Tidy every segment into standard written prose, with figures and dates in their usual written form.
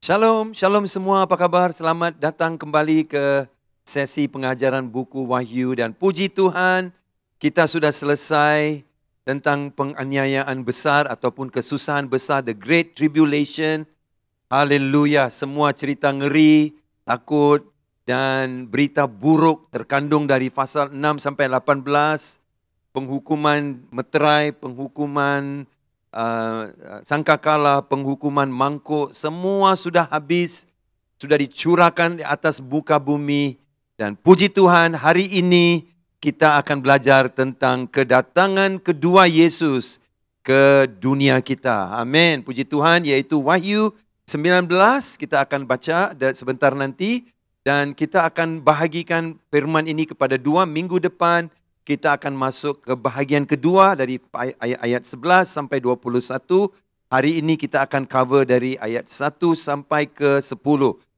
Shalom, shalom semua, apa kabar? Selamat datang kembali ke sesi pengajaran buku Wahyu dan puji Tuhan, kita sudah selesai tentang penganiayaan besar ataupun kesusahan besar, the Great Tribulation. Haleluya, semua cerita ngeri, takut dan berita buruk terkandung dari pasal 6 sampai 18, penghukuman meterai, penghukuman sangkakala, penghukuman mangkuk, semua sudah habis, sudah dicurahkan di atas muka bumi. Dan puji Tuhan, hari ini kita akan belajar tentang kedatangan kedua Yesus ke dunia kita. Amin. Puji Tuhan, yaitu Wahyu 19, kita akan baca sebentar nanti. Dan kita akan bahagikan firman ini kepada 2 minggu depan. Kita akan masuk ke bahagian kedua dari ayat 11 sampai 21. Hari ini kita akan cover dari ayat 1 sampai ke 10.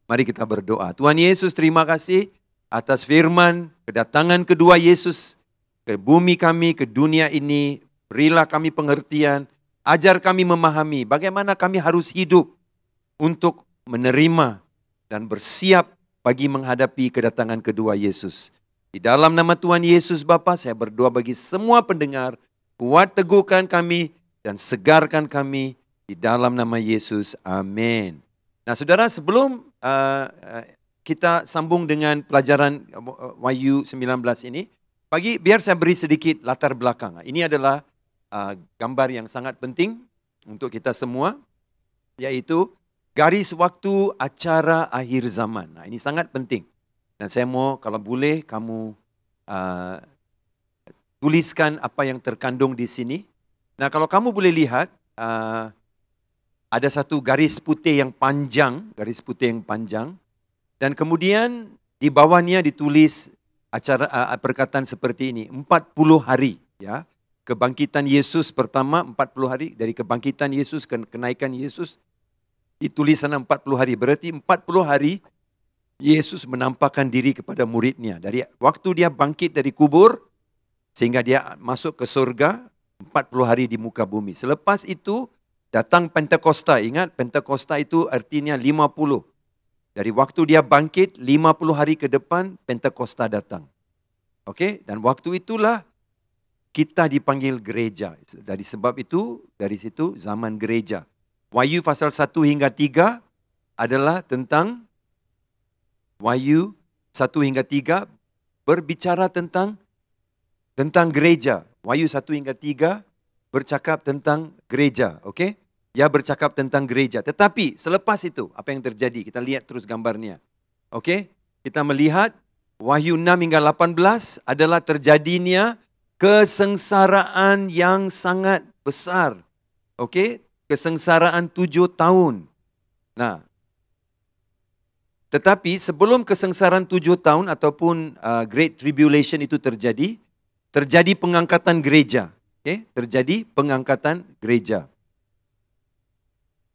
Mari kita berdoa. Tuhan Yesus, terima kasih atas firman kedatangan kedua Yesus ke bumi kami, ke dunia ini. Berilah kami pengertian, ajar kami memahami bagaimana kami harus hidup untuk menerima dan bersiap bagi menghadapi kedatangan kedua Yesus. Di dalam nama Tuhan Yesus Bapa, saya berdoa bagi semua pendengar, kuat teguhkan kami dan segarkan kami di dalam nama Yesus. Amin. Nah saudara, sebelum kita sambung dengan pelajaran Wahyu 19 ini, biar saya beri sedikit latar belakang. Ini adalah gambar yang sangat penting untuk kita semua, yaitu garis waktu acara akhir zaman. Nah, ini sangat penting. Dan saya mau kalau boleh kamu tuliskan apa yang terkandung di sini. Nah kalau kamu boleh lihat ada satu garis putih yang panjang, dan kemudian di bawahnya ditulis perkataan seperti ini, 40 hari ya. Kebangkitan Yesus pertama 40 hari, dari kebangkitan Yesus ke kenaikan Yesus ditulis sana 40 hari. Berarti 40 hari Yesus menampakkan diri kepada muridnya. Dari waktu dia bangkit dari kubur, sehingga dia masuk ke surga, 40 hari di muka bumi. Selepas itu, datang Pentakosta. Ingat, Pentakosta itu artinya 50. Dari waktu dia bangkit, 50 hari ke depan, Pentakosta datang. Oke, dan waktu itulah kita dipanggil gereja. Dari sebab itu, dari situ zaman gereja. Wahyu pasal 1 hingga 3 adalah tentang Wahyu 1 hingga 3 berbicara tentang gereja. Wahyu 1 hingga 3 bercakap tentang gereja, okey? Ya, bercakap tentang gereja. Tetapi selepas itu apa yang terjadi? Kita lihat terus gambarnya. Okey? Kita melihat Wahyu 6 hingga 18 adalah terjadinya kesengsaraan yang sangat besar. Okey? Kesengsaraan 7 tahun. Nah, tetapi sebelum kesengsaraan 7 tahun ataupun Great Tribulation itu terjadi pengangkatan gereja. Okay? Terjadi pengangkatan gereja.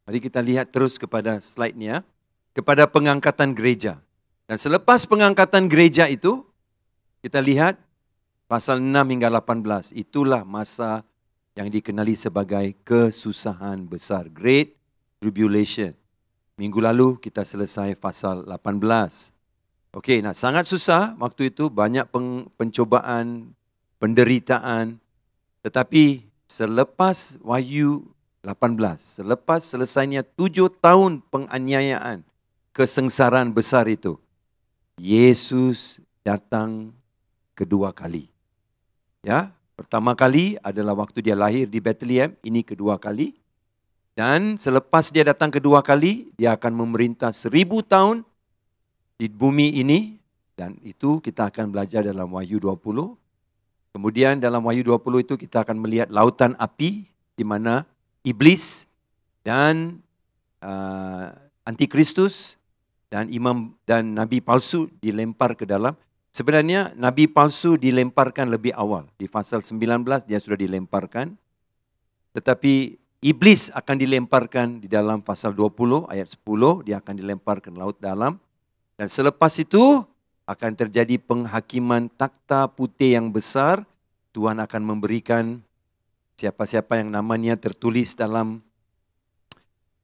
Mari kita lihat terus kepada slide-nya. Kepada pengangkatan gereja. Dan selepas pengangkatan gereja itu, kita lihat pasal 6 hingga 18. Itulah masa yang dikenali sebagai kesusahan besar. Great Tribulation. Minggu lalu kita selesai pasal 18. Okey, nah sangat susah waktu itu, banyak pencobaan, penderitaan. Tetapi selepas Wahyu 18, selepas selesainya 7 tahun penganiayaan, kesengsaraan besar itu, Yesus datang kedua kali. Ya, pertama kali adalah waktu dia lahir di Bethlehem, ini kedua kali. Dan selepas dia datang kedua kali, dia akan memerintah 1000 tahun di bumi ini. Dan itu kita akan belajar dalam Wahyu 20. Kemudian dalam Wahyu 20 itu kita akan melihat lautan api, di mana iblis dan antikristus dan imam dan nabi palsu dilempar ke dalam. Sebenarnya nabi palsu dilemparkan lebih awal. Di pasal 19 dia sudah dilemparkan. Tetapi iblis akan dilemparkan di dalam pasal 20 ayat 10, dia akan dilemparkan laut dalam. Dan selepas itu akan terjadi penghakiman takhta putih yang besar. Tuhan akan memberikan siapa-siapa yang namanya tertulis dalam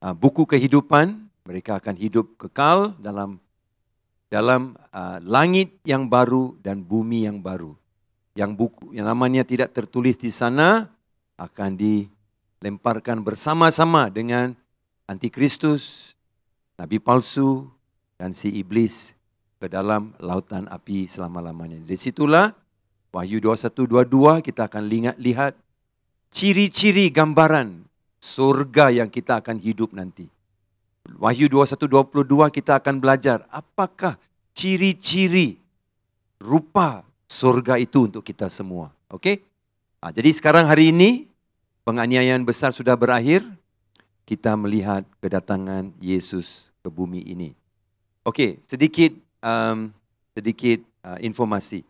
buku kehidupan, Mereka akan hidup kekal dalam langit yang baru dan bumi yang baru. Yang buku yang namanya tidak tertulis di sana akan dilemparkan bersama-sama dengan Antikristus, Nabi palsu, dan si iblis ke dalam lautan api selama-lamanya. Dari situlah Wahyu 21-22 kita akan lihat ciri-ciri gambaran surga yang kita akan hidup nanti. Wahyu 21-22 kita akan belajar apakah ciri-ciri rupa surga itu untuk kita semua. Okey? Jadi sekarang hari ini penganiayaan besar sudah berakhir. Kita melihat kedatangan Yesus ke bumi ini. Okey, sedikit informasi.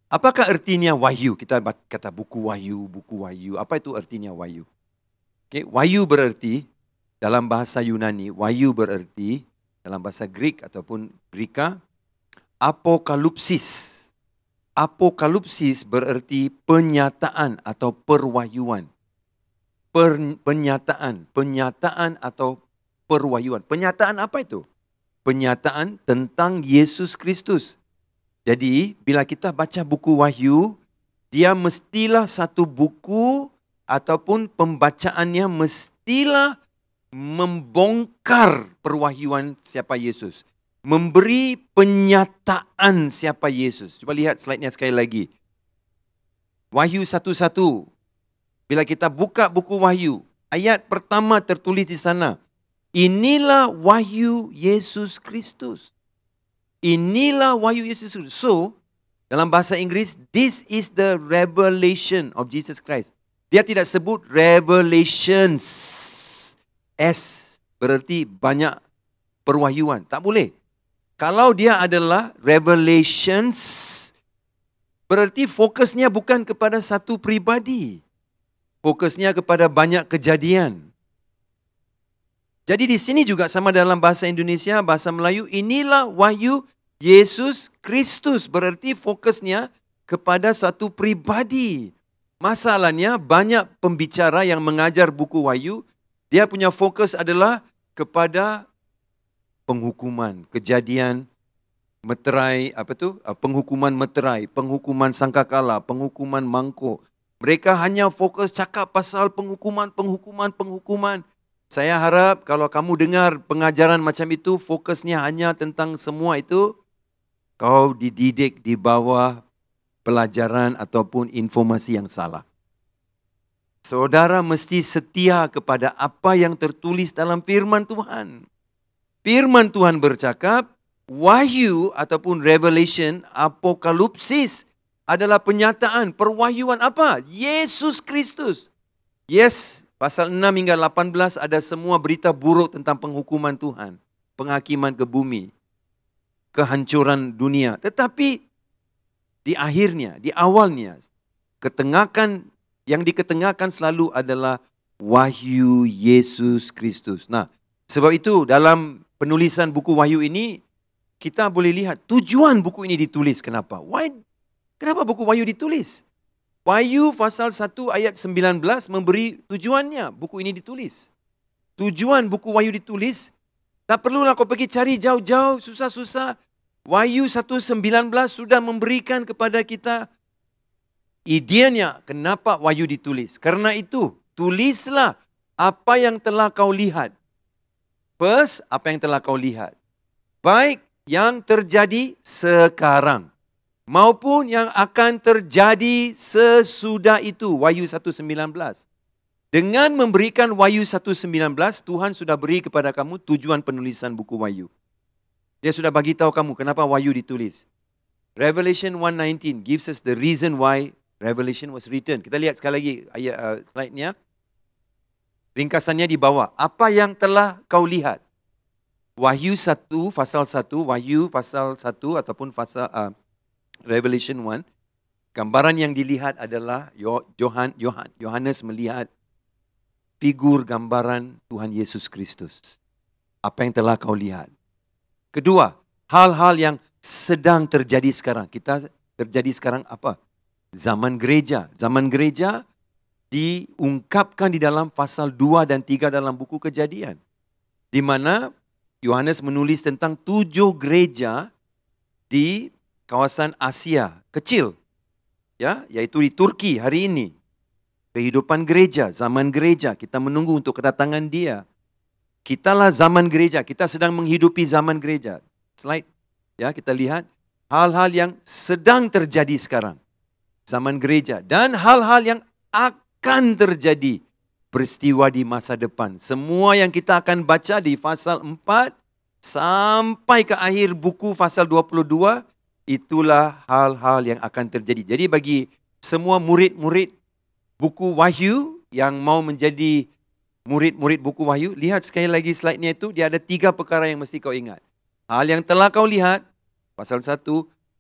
Apakah artinya wahyu? Kita kata buku wahyu. Apa itu artinya wahyu? Okay, wahyu berarti dalam bahasa Yunani, wahyu berarti dalam bahasa Greek ataupun Greka, apokalipsis. Apokalipsis berarti penyataan atau perwahyuan. Penyataan atau perwahyuan. Penyataan apa itu? Penyataan tentang Yesus Kristus. Jadi, bila kita baca buku Wahyu, dia mestilah satu buku ataupun pembacaannya mestilah membongkar perwahyuan siapa Yesus. Memberi penyataan siapa Yesus. Cuba lihat slide-nya sekali lagi. Wahyu 1:1. Bila kita buka buku Wahyu, ayat pertama tertulis di sana. Inilah wahyu Yesus Kristus. Inilah wahyu Yesus Kristus. So, dalam bahasa Inggeris, this is the revelation of Jesus Christ. Dia tidak sebut revelations. S berarti banyak perwahyuan. Tak boleh. Kalau dia adalah revelations, berarti fokusnya bukan kepada satu pribadi. Fokusnya kepada banyak kejadian. Jadi di sini juga sama dalam bahasa Indonesia, bahasa Melayu, inilah wahyu Yesus Kristus. Berarti fokusnya kepada satu pribadi. Masalahnya banyak pembicara yang mengajar buku Wahyu, dia punya fokus adalah kepada penghukuman, kejadian meterai, penghukuman meterai, penghukuman sangkakala, penghukuman mangkuk. Mereka hanya fokus cakap pasal penghukuman. Saya harap kalau kamu dengar pengajaran macam itu, fokusnya hanya tentang semua itu, kau dididik di bawah pelajaran ataupun informasi yang salah. Saudara mesti setia kepada apa yang tertulis dalam firman Tuhan. Firman Tuhan bercakap, wahyu ataupun revelation, apokalipsis adalah penyataan, perwahyuan apa? Yesus Kristus. Yes, pasal 6 hingga 18 ada semua berita buruk tentang penghukuman Tuhan, penghakiman ke bumi, kehancuran dunia. Tetapi di akhirnya, di awalnya, yang diketengahkan selalu adalah wahyu Yesus Kristus. Nah, sebab itu dalam penulisan buku Wahyu ini, kita boleh lihat tujuan buku ini ditulis. Kenapa? Kenapa buku Wahyu ditulis? Wahyu pasal 1 ayat 19 memberi tujuannya buku ini ditulis. Tujuan buku Wahyu ditulis, tak perlulah kau pergi cari jauh-jauh, susah-susah. Wahyu 1:19 sudah memberikan kepada kita idenya kenapa Wahyu ditulis. Karena itu, tulislah apa yang telah kau lihat. First, apa yang telah kau lihat. Baik yang terjadi sekarang maupun yang akan terjadi sesudah itu. Wahyu 1:19. Dengan memberikan Wahyu 1:19, Tuhan sudah beri kepada kamu tujuan penulisan buku Wahyu. Dia sudah bagi tahu kamu kenapa Wahyu ditulis. Revelation 1:19 gives us the reason why Revelation was written. Kita lihat sekali lagi ayat slide-nya. Ringkasannya di bawah. Apa yang telah kau lihat? Wahyu 1 pasal 1, Wahyu pasal 1 ataupun pasal Revelation 1. Gambaran yang dilihat adalah Yohanes melihat figur gambaran Tuhan Yesus Kristus. Apa yang telah kau lihat? Kedua, hal-hal yang sedang terjadi sekarang. Terjadi sekarang apa? Zaman gereja. Zaman gereja diungkapkan di dalam pasal 2 dan 3 dalam buku Kejadian. di mana Yohanes menulis tentang 7 gereja di kawasan Asia kecil, ya, yaitu di Turki hari ini. Kehidupan gereja, zaman gereja, kita menunggu untuk kedatangan Dia. Kitalah zaman gereja, kita sedang menghidupi zaman gereja. Slide, ya, kita lihat hal-hal yang sedang terjadi sekarang. Zaman gereja dan hal-hal yang akan terjadi, peristiwa di masa depan. Semua yang kita akan baca di pasal 4 sampai ke akhir buku pasal 22, itulah hal-hal yang akan terjadi. Jadi bagi semua murid-murid buku Wahyu yang mau menjadi murid-murid buku Wahyu, lihat sekali lagi slide-nya itu, dia ada 3 perkara yang mesti kau ingat. Hal yang telah kau lihat, pasal 1,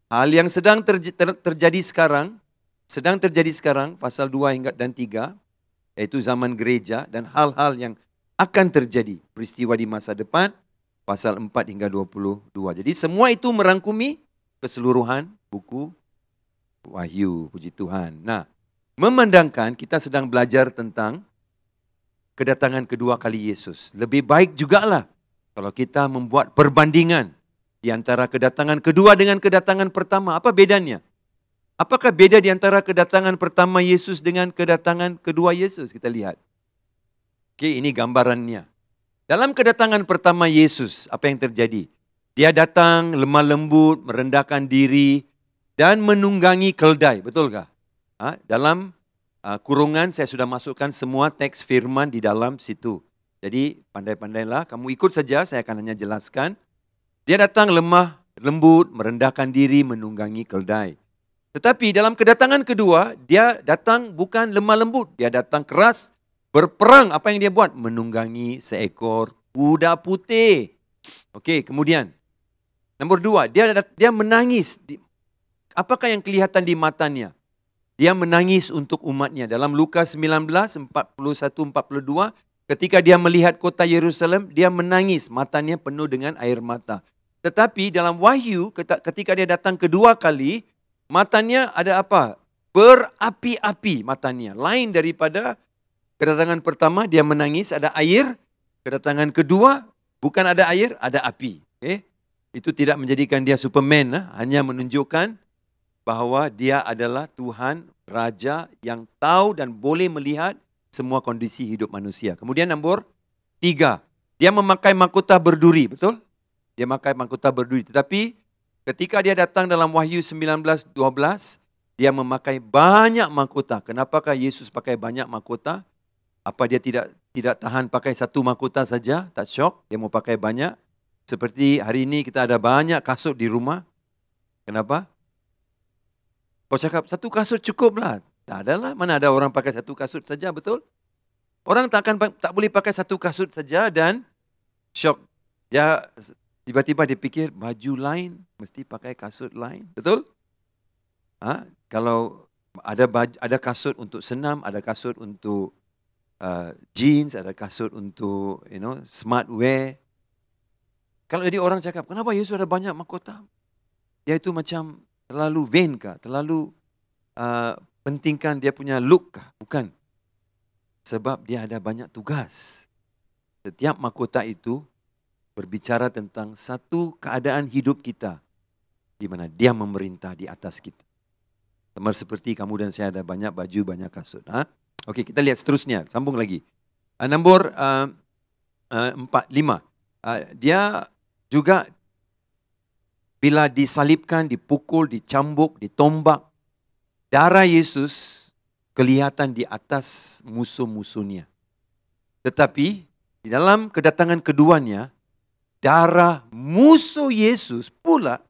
hal yang sedang terjadi sekarang, pasal 2 hingga dan 3, yaitu zaman gereja dan hal-hal yang akan terjadi, peristiwa di masa depan, pasal 4 hingga 22. Jadi semua itu merangkumi keseluruhan buku Wahyu, puji Tuhan. Nah, memandangkan kita sedang belajar tentang kedatangan kedua kali Yesus. Lebih baik jugalah kalau kita membuat perbandingan di antara kedatangan kedua dengan kedatangan pertama. Apa bedanya? Apakah beda di antara kedatangan pertama Yesus dengan kedatangan kedua Yesus? Kita lihat. Oke, ini gambarannya. Dalam kedatangan pertama Yesus, apa yang terjadi? Dia datang lemah lembut, merendahkan diri, dan menunggangi keldai. Betulkah? Dalam kurungan saya sudah masukkan semua teks firman di dalam situ. Jadi pandai-pandailah, kamu ikut saja, saya akan hanya jelaskan. Dia datang lemah, lembut, merendahkan diri, menunggangi keldai. Tetapi dalam kedatangan kedua, dia datang bukan lemah lembut, dia datang keras, berperang. Apa yang dia buat? Menunggangi seekor kuda putih. Okey, kemudian nombor 2, dia menangis. Apakah yang kelihatan di matanya? Dia menangis untuk umatnya. Dalam Lukas 19, 41-42, ketika dia melihat kota Yerusalem, dia menangis. Matanya penuh dengan air mata. Tetapi dalam Wahyu, ketika dia datang kedua kali, matanya ada apa? Berapi-api matanya. Lain daripada kedatangan pertama, dia menangis, ada air. Kedatangan kedua, bukan ada air, ada api. Okay? Itu tidak menjadikan dia Superman, hanya menunjukkan bahawa dia adalah Tuhan, Raja yang tahu dan boleh melihat semua kondisi hidup manusia. Kemudian nombor 3, dia memakai mahkota berduri, betul? Dia memakai mahkota berduri. Tetapi ketika dia datang dalam Wahyu 19:12, dia memakai banyak mahkota. Kenapakah Yesus pakai banyak mahkota? Apa dia tidak tahan pakai satu mahkota saja? Tak syok, dia mau pakai banyak. Seperti hari ini kita ada banyak kasut di rumah. Kenapa? Kau cakap, satu kasut cukuplah. Tak adalah, mana ada orang pakai satu kasut saja, betul? Orang tak boleh pakai satu kasut saja dan syok. Dia tiba-tiba dia fikir, baju lain mesti pakai kasut lain, betul? Kalau ada kasut untuk senam, ada kasut untuk jeans, ada kasut untuk smart wear. Kalau jadi orang cakap, kenapa Yesus ada banyak mahkota? Dia itu macam terlalu vain kah? Terlalu pentingkan dia punya look kah? Bukan. Sebab dia ada banyak tugas. Setiap mahkota itu berbicara tentang satu keadaan hidup kita di mana dia memerintah di atas kita. Sama seperti kamu dan saya ada banyak baju, banyak kasut. Okey, kita lihat seterusnya. Sambung lagi. Nombor 5. Dia juga bila disalibkan, dipukul, dicambuk, ditombak, darah Yesus kelihatan di atas musuh-musuhnya. Tetapi di dalam kedatangan keduanya, darah musuh Yesus pula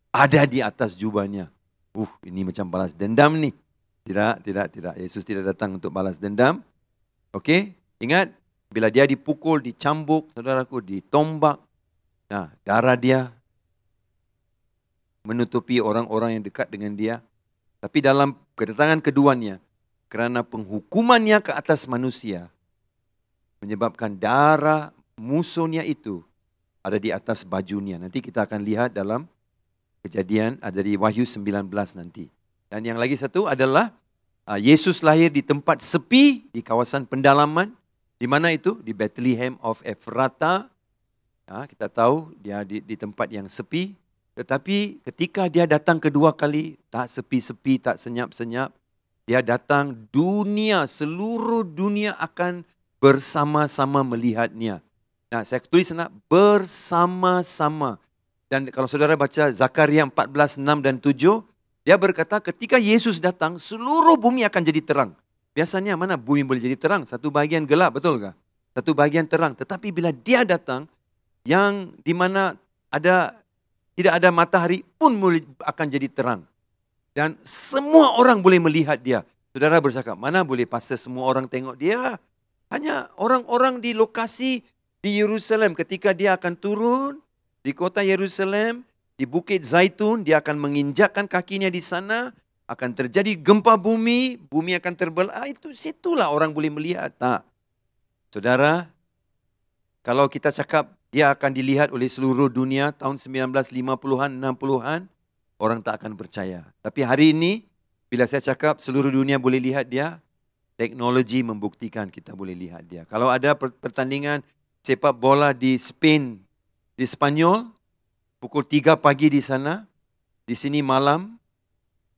ada di atas jubahnya. Ini macam balas dendam nih. Tidak. Yesus tidak datang untuk balas dendam. Okey, ingat bila dia dipukul, dicambuk, saudaraku, ditombak. Nah, darah dia menutupi orang-orang yang dekat dengan dia. Tapi dalam kedatangan keduanya, kerana penghukumannya ke atas manusia, menyebabkan darah musuhnya itu ada di atas bajunya. Nanti kita akan lihat dalam kejadian dari Wahyu 19 nanti. Dan yang lagi satu adalah Yesus lahir di tempat sepi, di kawasan pendalaman. Di mana itu? Di Bethlehem of Ephrata, Kita tahu dia di tempat yang sepi. Tetapi ketika dia datang kedua kali, tak sepi-sepi, tak senyap-senyap. Dia datang, seluruh dunia akan bersama-sama melihatnya. Nah, saya tulis sana, bersama-sama. Dan kalau saudara baca Zakaria 14, 6 dan 7, dia berkata ketika Yesus datang, seluruh bumi akan jadi terang. Biasanya mana bumi boleh jadi terang? Satu bahagian gelap, betul kah? Satu bahagian terang. Tetapi bila dia datang, yang di mana tidak ada matahari pun akan jadi terang. Dan semua orang boleh melihat dia. Saudara bercakap, mana boleh pastor semua orang tengok dia? Hanya orang-orang di lokasi di Yerusalem ketika dia akan turun di kota Yerusalem, di Bukit Zaitun, dia akan menginjakkan kakinya di sana, akan terjadi gempa bumi, bumi akan terbelah. Situlah orang boleh melihat. Tak. Saudara, kalau kita cakap dia akan dilihat oleh seluruh dunia tahun 1950-an, 60-an, orang tak akan percaya. Tapi hari ini, bila saya cakap seluruh dunia boleh lihat dia, teknologi membuktikan kita boleh lihat dia. Kalau ada pertandingan sepak bola di Spain, di Spanyol, pukul 3 pagi di sana, di sini malam,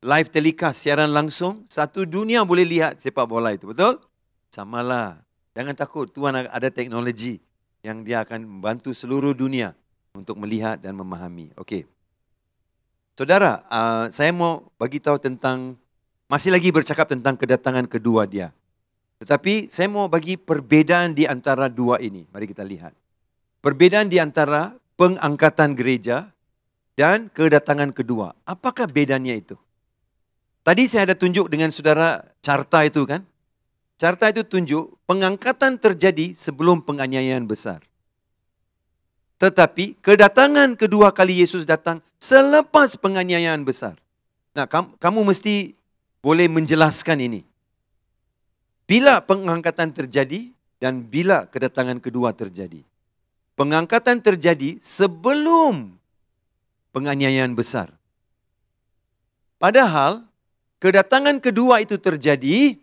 live telecast, siaran langsung, satu dunia boleh lihat sepak bola itu, betul? Samalah. Jangan takut, Tuhan ada teknologi yang dia akan membantu seluruh dunia untuk melihat dan memahami. Okey. Saudara, saya mau bagi tahu tentang, masih lagi bercakap tentang kedatangan kedua dia. Tetapi saya mau bagi perbedaan di antara dua ini. Mari kita lihat. Perbedaan di antara pengangkatan gereja dan kedatangan kedua. Apakah bedanya itu? Tadi saya ada tunjuk dengan saudara carta itu kan? Carta itu tunjuk pengangkatan terjadi sebelum penganiayaan besar. Tetapi kedatangan kedua kali Yesus datang selepas penganiayaan besar. Nah, kamu mesti boleh menjelaskan ini. Bila pengangkatan terjadi dan bila kedatangan kedua terjadi. Pengangkatan terjadi sebelum penganiayaan besar. Padahal kedatangan kedua itu terjadi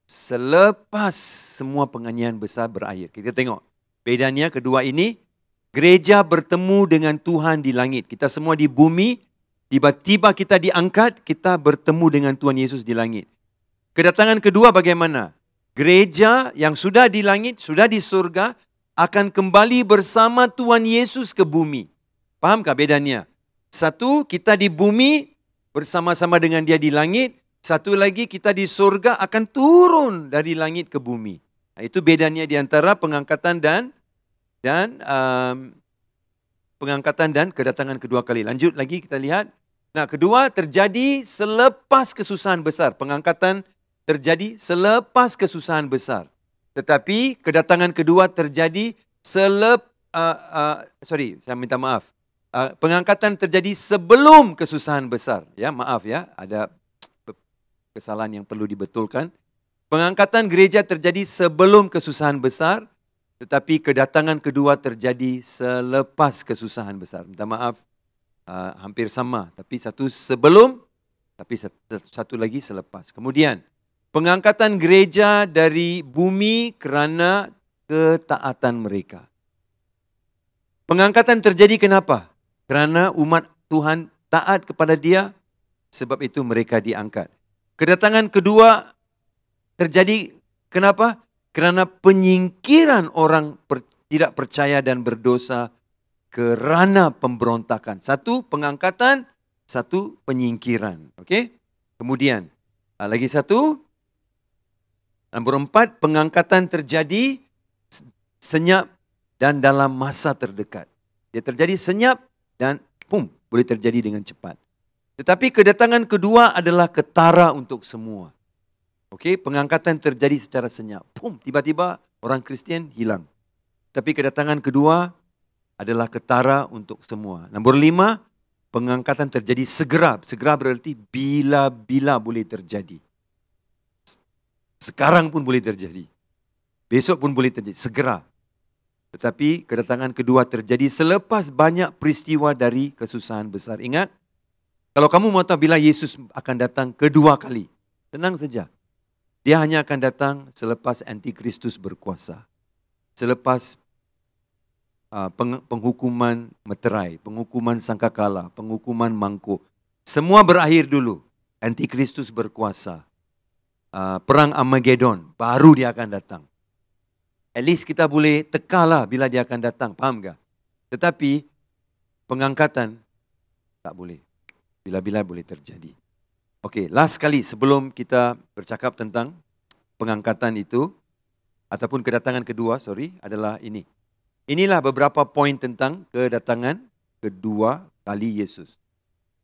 selepas semua penganiayaan besar berakhir. Kita tengok bedanya kedua ini. Gereja bertemu dengan Tuhan di langit. Kita semua di bumi, tiba-tiba kita diangkat, kita bertemu dengan Tuhan Yesus di langit. Kedatangan kedua bagaimana? Gereja yang sudah di langit, sudah di surga, akan kembali bersama Tuhan Yesus ke bumi. Fahamkah bedanya? Satu, kita di bumi bersama-sama dengan dia di langit. Satu lagi, kita di surga akan turun dari langit ke bumi. Nah, itu bedanya di antara pengangkatan dan kedatangan kedua kali. Lanjut lagi kita lihat. Nah, kedua terjadi selepas kesusahan besar. Pengangkatan terjadi selepas kesusahan besar. Tetapi kedatangan kedua terjadi saya minta maaf. Pengangkatan terjadi sebelum kesusahan besar. Ya, maaf ya, ada kesalahan yang perlu dibetulkan. Pengangkatan gereja terjadi sebelum kesusahan besar. Tetapi kedatangan kedua terjadi selepas kesusahan besar. Minta maaf, hampir sama. Tapi satu sebelum, tapi satu lagi selepas. Kemudian, pengangkatan gereja dari bumi kerana ketaatan mereka. Pengangkatan terjadi kenapa? Kerana umat Tuhan taat kepada dia, sebab itu mereka diangkat. Kedatangan kedua terjadi kenapa? Kerana penyingkiran orang tidak percaya dan berdosa kerana pemberontakan. Satu pengangkatan, satu penyingkiran. Okey? Kemudian, lagi satu. Nombor 4, pengangkatan terjadi senyap dan dalam masa terdekat. Dia terjadi senyap dan boleh terjadi dengan cepat. Tetapi kedatangan kedua adalah ketara untuk semua. Okey, pengangkatan terjadi secara senyap. Tiba-tiba orang Kristian hilang. Tapi kedatangan kedua adalah ketara untuk semua. Nombor 5, pengangkatan terjadi segera. Segera berarti bila-bila boleh terjadi. Sekarang pun boleh terjadi. Besok pun boleh terjadi. Segera. Tetapi kedatangan kedua terjadi selepas banyak peristiwa dari kesusahan besar. Ingat, kalau kamu mau tahu bila Yesus akan datang kedua kali, tenang saja. Dia hanya akan datang selepas Antikristus berkuasa. Selepas penghukuman meterai, penghukuman sangkakala, penghukuman mangkuk. Semua berakhir dulu. Antikristus berkuasa. Perang Armageddon, baru dia akan datang. At least kita boleh tekalah bila dia akan datang, faham tak? Tetapi pengangkatan tak boleh. Bila-bila boleh terjadi. Okey, last kali sebelum kita bercakap tentang pengangkatan itu, ataupun kedatangan kedua, adalah ini. Inilah beberapa poin tentang kedatangan kedua kali Yesus.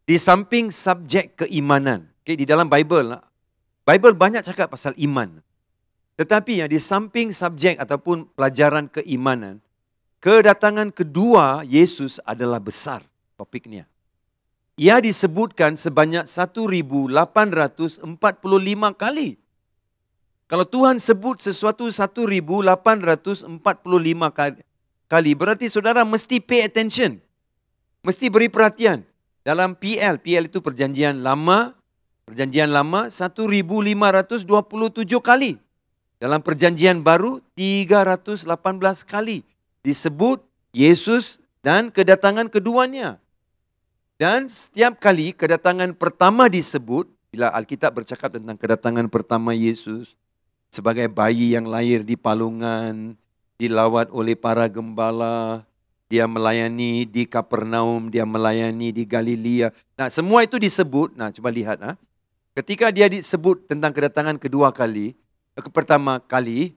Di samping subjek keimanan, di dalam Bible banyak cakap pasal iman. Tetapi di samping subjek ataupun pelajaran keimanan, kedatangan kedua Yesus adalah besar topiknya. Ia disebutkan sebanyak 1,845 kali. Kalau Tuhan sebut sesuatu 1,845 kali, berarti saudara mesti pay attention. Mesti beri perhatian. Dalam PL itu Perjanjian Lama 1,527 kali. Dalam Perjanjian Baru 318 kali disebut Yesus dan kedatangan keduanya. Dan setiap kali kedatangan pertama disebut, bila Alkitab bercakap tentang kedatangan pertama Yesus sebagai bayi yang lahir di palungan, dilawat oleh para gembala, dia melayani di Kapernaum, dia melayani di Galilea. Nah, semua itu disebut. Nah, coba lihat. Ketika dia disebut tentang kedatangan pertama kali,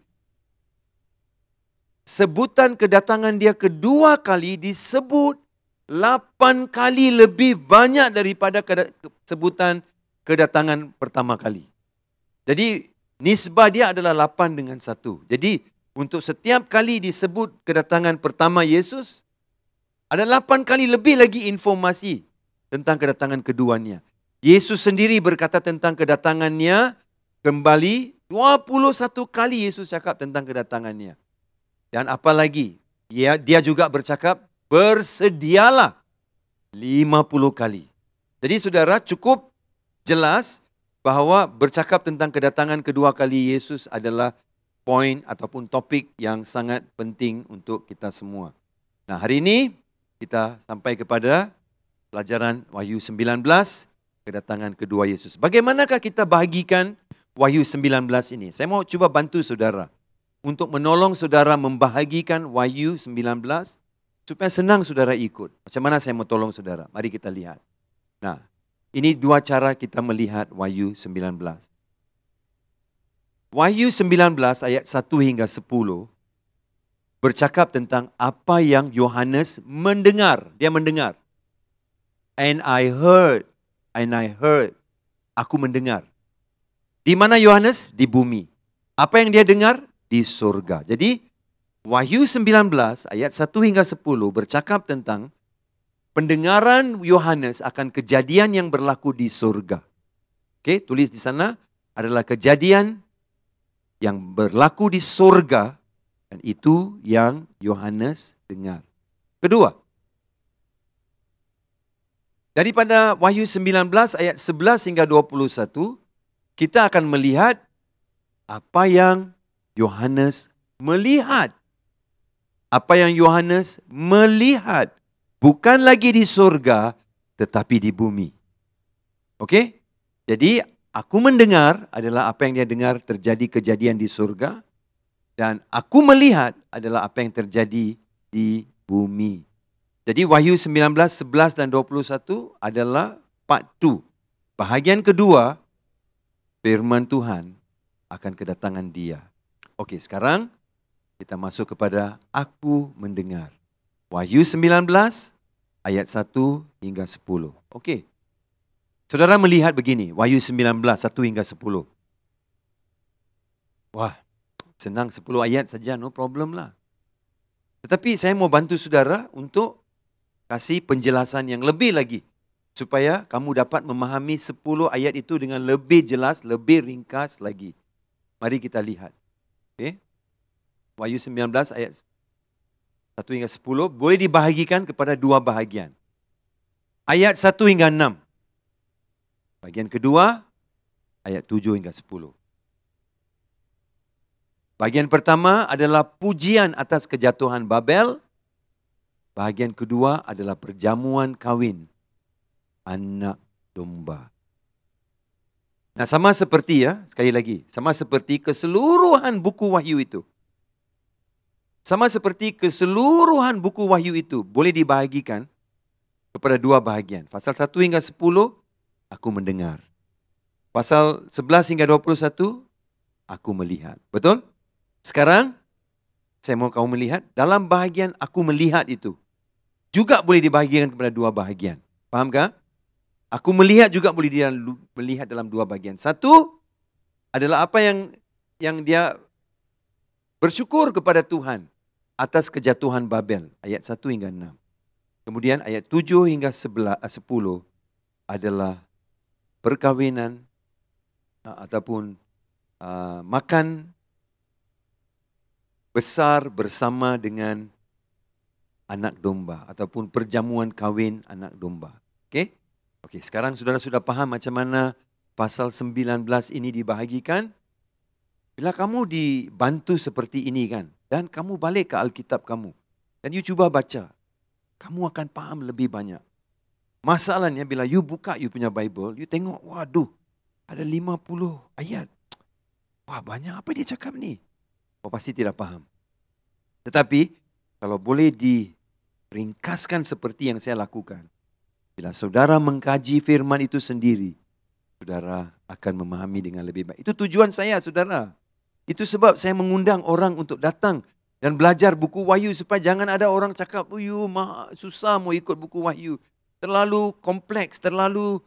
sebutan kedatangan dia kedua kali disebut 8 kali lebih banyak daripada sebutan kedatangan pertama kali. Jadi, nisbah dia adalah 8 dengan 1. Jadi, untuk setiap kali disebut kedatangan pertama Yesus, ada 8 kali lebih lagi informasi tentang kedatangan keduanya. Yesus sendiri berkata tentang kedatangannya kembali 21 kali Yesus cakap tentang kedatangannya. Dan apa lagi? Dia juga bercakap bersedialah 50 kali. Jadi saudara cukup jelas bahawa bercakap tentang kedatangan kedua kali Yesus adalah poin ataupun topik yang sangat penting untuk kita semua. Nah, hari ini kita sampai kepada pelajaran Wahyu 19, kedatangan kedua Yesus. Bagaimanakah kita bahagikan Wahyu 19 ini? Saya mau cuba bantu saudara untuk menolong saudara membahagikan Wahyu 19 supaya senang saudara ikut. Macam mana saya mau tolong saudara? Mari kita lihat. Nah, ini dua cara kita melihat Wahyu 19. Wahyu 19 ayat 1 hingga 10 bercakap tentang apa yang Yohanes mendengar. Dia mendengar. And I heard. Aku mendengar. Di mana Yohanes? Di bumi. Apa yang dia dengar? Di surga. Jadi, Wahyu 19 ayat 1 hingga 10 bercakap tentang pendengaran Yohanes akan kejadian yang berlaku di surga. Okey, tulis di sana adalah kejadian yang berlaku di surga dan itu yang Yohanes dengar. Kedua, daripada Wahyu 19 ayat 11 hingga 21, kita akan melihat apa yang Yohanes melihat. Apa yang Yohanes melihat. Bukan lagi di surga, tetapi di bumi. Okey? Jadi, aku mendengar adalah apa yang dia dengar terjadi kejadian di surga. Dan aku melihat adalah apa yang terjadi di bumi. Jadi, Wahyu 19, 11 dan 21 adalah part 2. Bahagian kedua, firman Tuhan akan kedatangan dia. Okey, sekarang kita masuk kepada aku mendengar. Wahyu 19 ayat 1 hingga 10. Okey. Saudara melihat begini, Wahyu 19 1 hingga 10. Wah, senang 10 ayat saja, no problem lah. Tetapi saya mau bantu saudara untuk kasih penjelasan yang lebih lagi. Supaya kamu dapat memahami 10 ayat itu dengan lebih jelas, lebih ringkas lagi. Mari kita lihat. Okay. Wahyu 19 ayat 1 hingga 10 boleh dibahagikan kepada dua bahagian. Ayat 1 hingga 6. Bahagian kedua, ayat 7 hingga 10. Bahagian pertama adalah pujian atas kejatuhan Babel. Bahagian kedua adalah perjamuan kawin anak domba. Nah, sama seperti sekali lagi, sama seperti keseluruhan buku Wahyu itu. Sama seperti keseluruhan buku Wahyu itu boleh dibahagikan kepada dua bahagian. Pasal 1 hingga 10, aku mendengar. Pasal 11 hingga 21, aku melihat. Betul? Sekarang, saya mau kamu melihat, dalam bahagian aku melihat itu, juga boleh dibahagikan kepada dua bahagian. Fahamkah? Aku melihat juga boleh melihat dalam dua bahagian. Satu adalah apa yang dia bersyukur kepada Tuhan atas kejatuhan Babel. Ayat 1 hingga 6. Kemudian ayat 7 hingga 10 adalah perkawinan ataupun makan besar bersama dengan anak domba ataupun perjamuan kawin anak domba. Okey? Okey, sekarang saudara sudah faham macam mana pasal 19 ini dibahagikan? Bila kamu dibantu seperti ini kan, dan kamu balik ke Alkitab kamu, dan you cuba baca, kamu akan faham lebih banyak. Masalahnya bila you buka you punya Bible, you tengok, waduh, ada 50 ayat. Wah, banyak apa dia cakap ni? Oh, pasti tidak faham. Tetapi, kalau boleh diringkaskan seperti yang saya lakukan, bila saudara mengkaji firman itu sendiri, saudara akan memahami dengan lebih baik. Itu tujuan saya, saudara. Itu sebab saya mengundang orang untuk datang dan belajar buku Wahyu supaya jangan ada orang cakap, susah mau ikut buku Wahyu. Terlalu kompleks, terlalu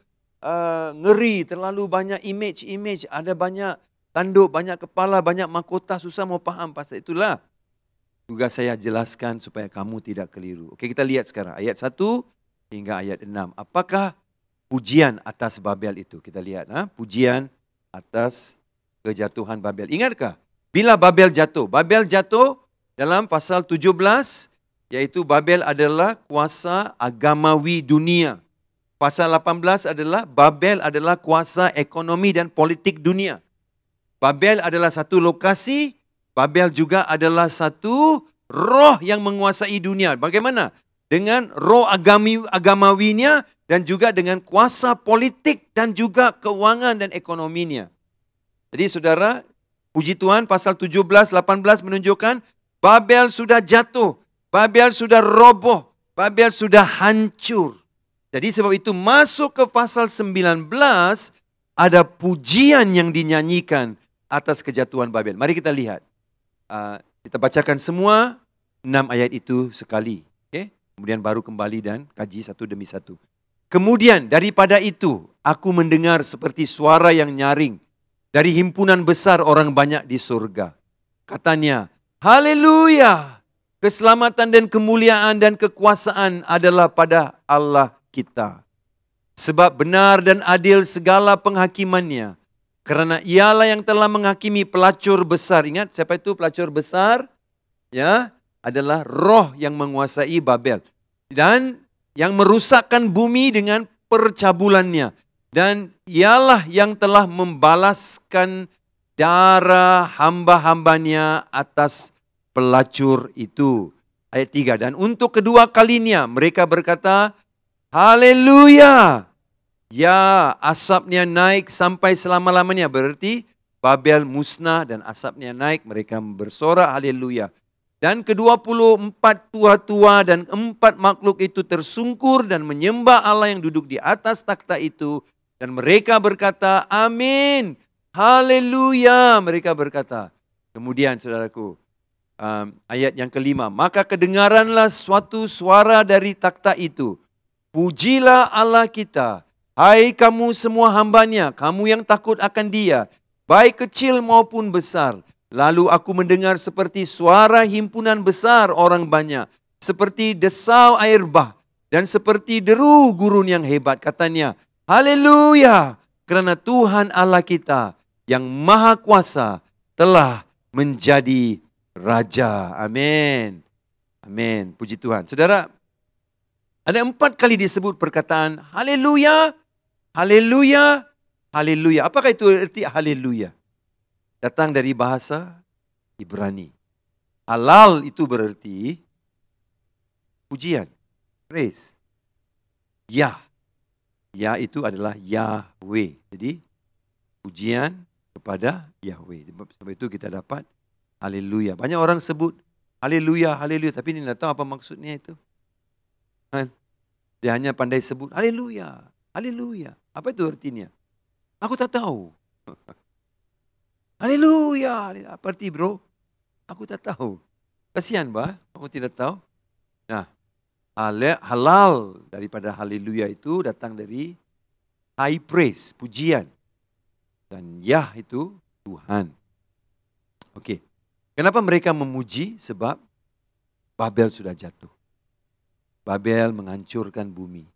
ngeri, terlalu banyak image, ada banyak tanduk, banyak kepala, banyak mahkota, susah mau faham. Pasal itulah tugas saya jelaskan supaya kamu tidak keliru. Okey, kita lihat sekarang ayat 1 hingga ayat 6. Apakah pujian atas Babel itu? Kita lihat, pujian atas kejatuhan Babel. Ingatkah bila Babel jatuh? Babel jatuh dalam pasal 17, iaitu Babel adalah kuasa agamawi dunia. Pasal 18 adalah Babel adalah kuasa ekonomi dan politik dunia. Babel adalah satu lokasi, Babel juga adalah satu roh yang menguasai dunia. Bagaimana? Dengan roh agamawinya dan juga dengan kuasa politik dan juga keuangan dan ekonominya. Jadi saudara, puji Tuhan pasal 17, 18 menunjukkan Babel sudah jatuh, Babel sudah roboh, Babel sudah hancur. Jadi sebab itu masuk ke pasal 19 ada pujian yang dinyanyikan atas kejatuhan Babel. Mari kita lihat. Kita bacakan semua 6 ayat itu sekali. Okay? Kemudian baru kembali dan kaji satu demi satu. Kemudian daripada itu aku mendengar seperti suara yang nyaring dari himpunan besar orang banyak di surga. Katanya, haleluya, keselamatan dan kemuliaan dan kekuasaan adalah pada Allah kita. Sebab benar dan adil segala penghakimannya. Kerana ialah yang telah menghakimi pelacur besar. Ingat siapa itu pelacur besar? Ya, adalah roh yang menguasai Babel. Dan yang merusakkan bumi dengan percabulannya. Dan ialah yang telah membalaskan darah hamba-hambanya atas pelacur itu. Ayat 3. Dan untuk kedua kalinya mereka berkata, haleluya. Ya, asapnya naik sampai selama-lamanya. Berarti Babel musnah dan asapnya naik. Mereka bersorak haleluya. Dan ke-24 tua-tua dan 4 makhluk itu tersungkur dan menyembah Allah yang duduk di atas takhta itu. Dan mereka berkata, amin, haleluya. Mereka berkata. Kemudian saudaraku, ayat yang kelima. Maka kedengaranlah suatu suara dari takhta itu. Pujilah Allah kita. Hai kamu semua hambanya, kamu yang takut akan Dia, baik kecil maupun besar. Lalu aku mendengar seperti suara himpunan besar orang banyak, seperti desau air bah, dan seperti deru gurun yang hebat. Katanya, haleluya, kerana Tuhan Allah kita yang maha kuasa telah menjadi Raja. Amin. Amin. Puji Tuhan. Saudara, ada 4 kali disebut perkataan haleluya, haleluya, haleluya. Apakah itu arti haleluya? Datang dari bahasa Ibrani. Halal itu berarti pujian, praise. Yah. Yah itu adalah Yahweh. Jadi, pujian kepada Yahweh. Sebab itu kita dapat haleluya. Banyak orang sebut haleluya, haleluya. Tapi dia tidak tahu apa maksudnya itu. Kan? Dia hanya pandai sebut haleluya, haleluya. Apa itu artinya? Aku tak tahu. Haleluya. Apa arti bro? Aku tak tahu. Kasihan bah, kamu tidak tahu. Nah, halal daripada haleluya itu datang dari high praise, pujian. Dan Yah itu Tuhan. Okey. Kenapa mereka memuji? Sebab Babel sudah jatuh. Babel menghancurkan bumi.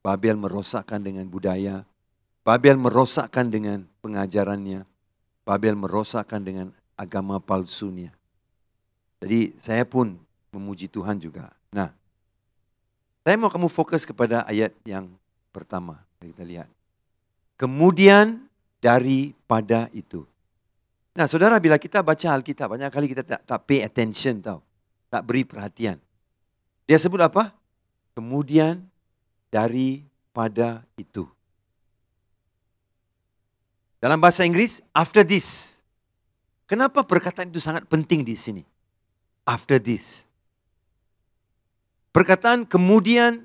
Babel merosakkan dengan budaya. Babel merosakkan dengan pengajarannya. Babel merosakkan dengan agama palsunya. Jadi saya pun memuji Tuhan juga. Nah, saya mau kamu fokus kepada ayat yang pertama. Kita lihat. Kemudian daripada itu. Nah saudara, bila kita baca Alkitab, banyak kali kita tak pay attention tau. Tak beri perhatian. Dia sebut apa? Kemudian daripada itu. Dalam bahasa Inggris, after this. Kenapa perkataan itu sangat penting di sini? After this. Perkataan kemudian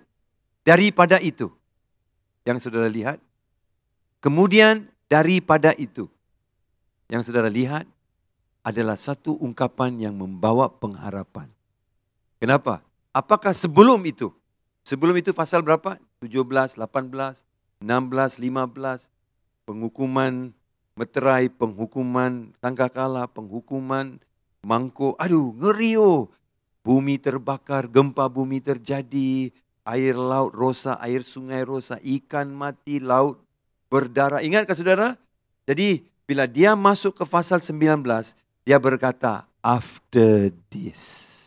daripada itu. Yang saudara lihat. Kemudian daripada itu. Yang saudara lihat adalah satu ungkapan yang membawa pengharapan. Kenapa? Apakah sebelum itu? Sebelum itu pasal berapa? 17, 18, 16, 15. Penghukuman meterai, penghukuman tangkakala, penghukuman mangkuk. Aduh, ngeri oh. Bumi terbakar, gempa bumi terjadi, air laut rosak, air sungai rosak, ikan mati, laut berdarah. Ingatkah saudara? Jadi bila dia masuk ke pasal 19, dia berkata, after this.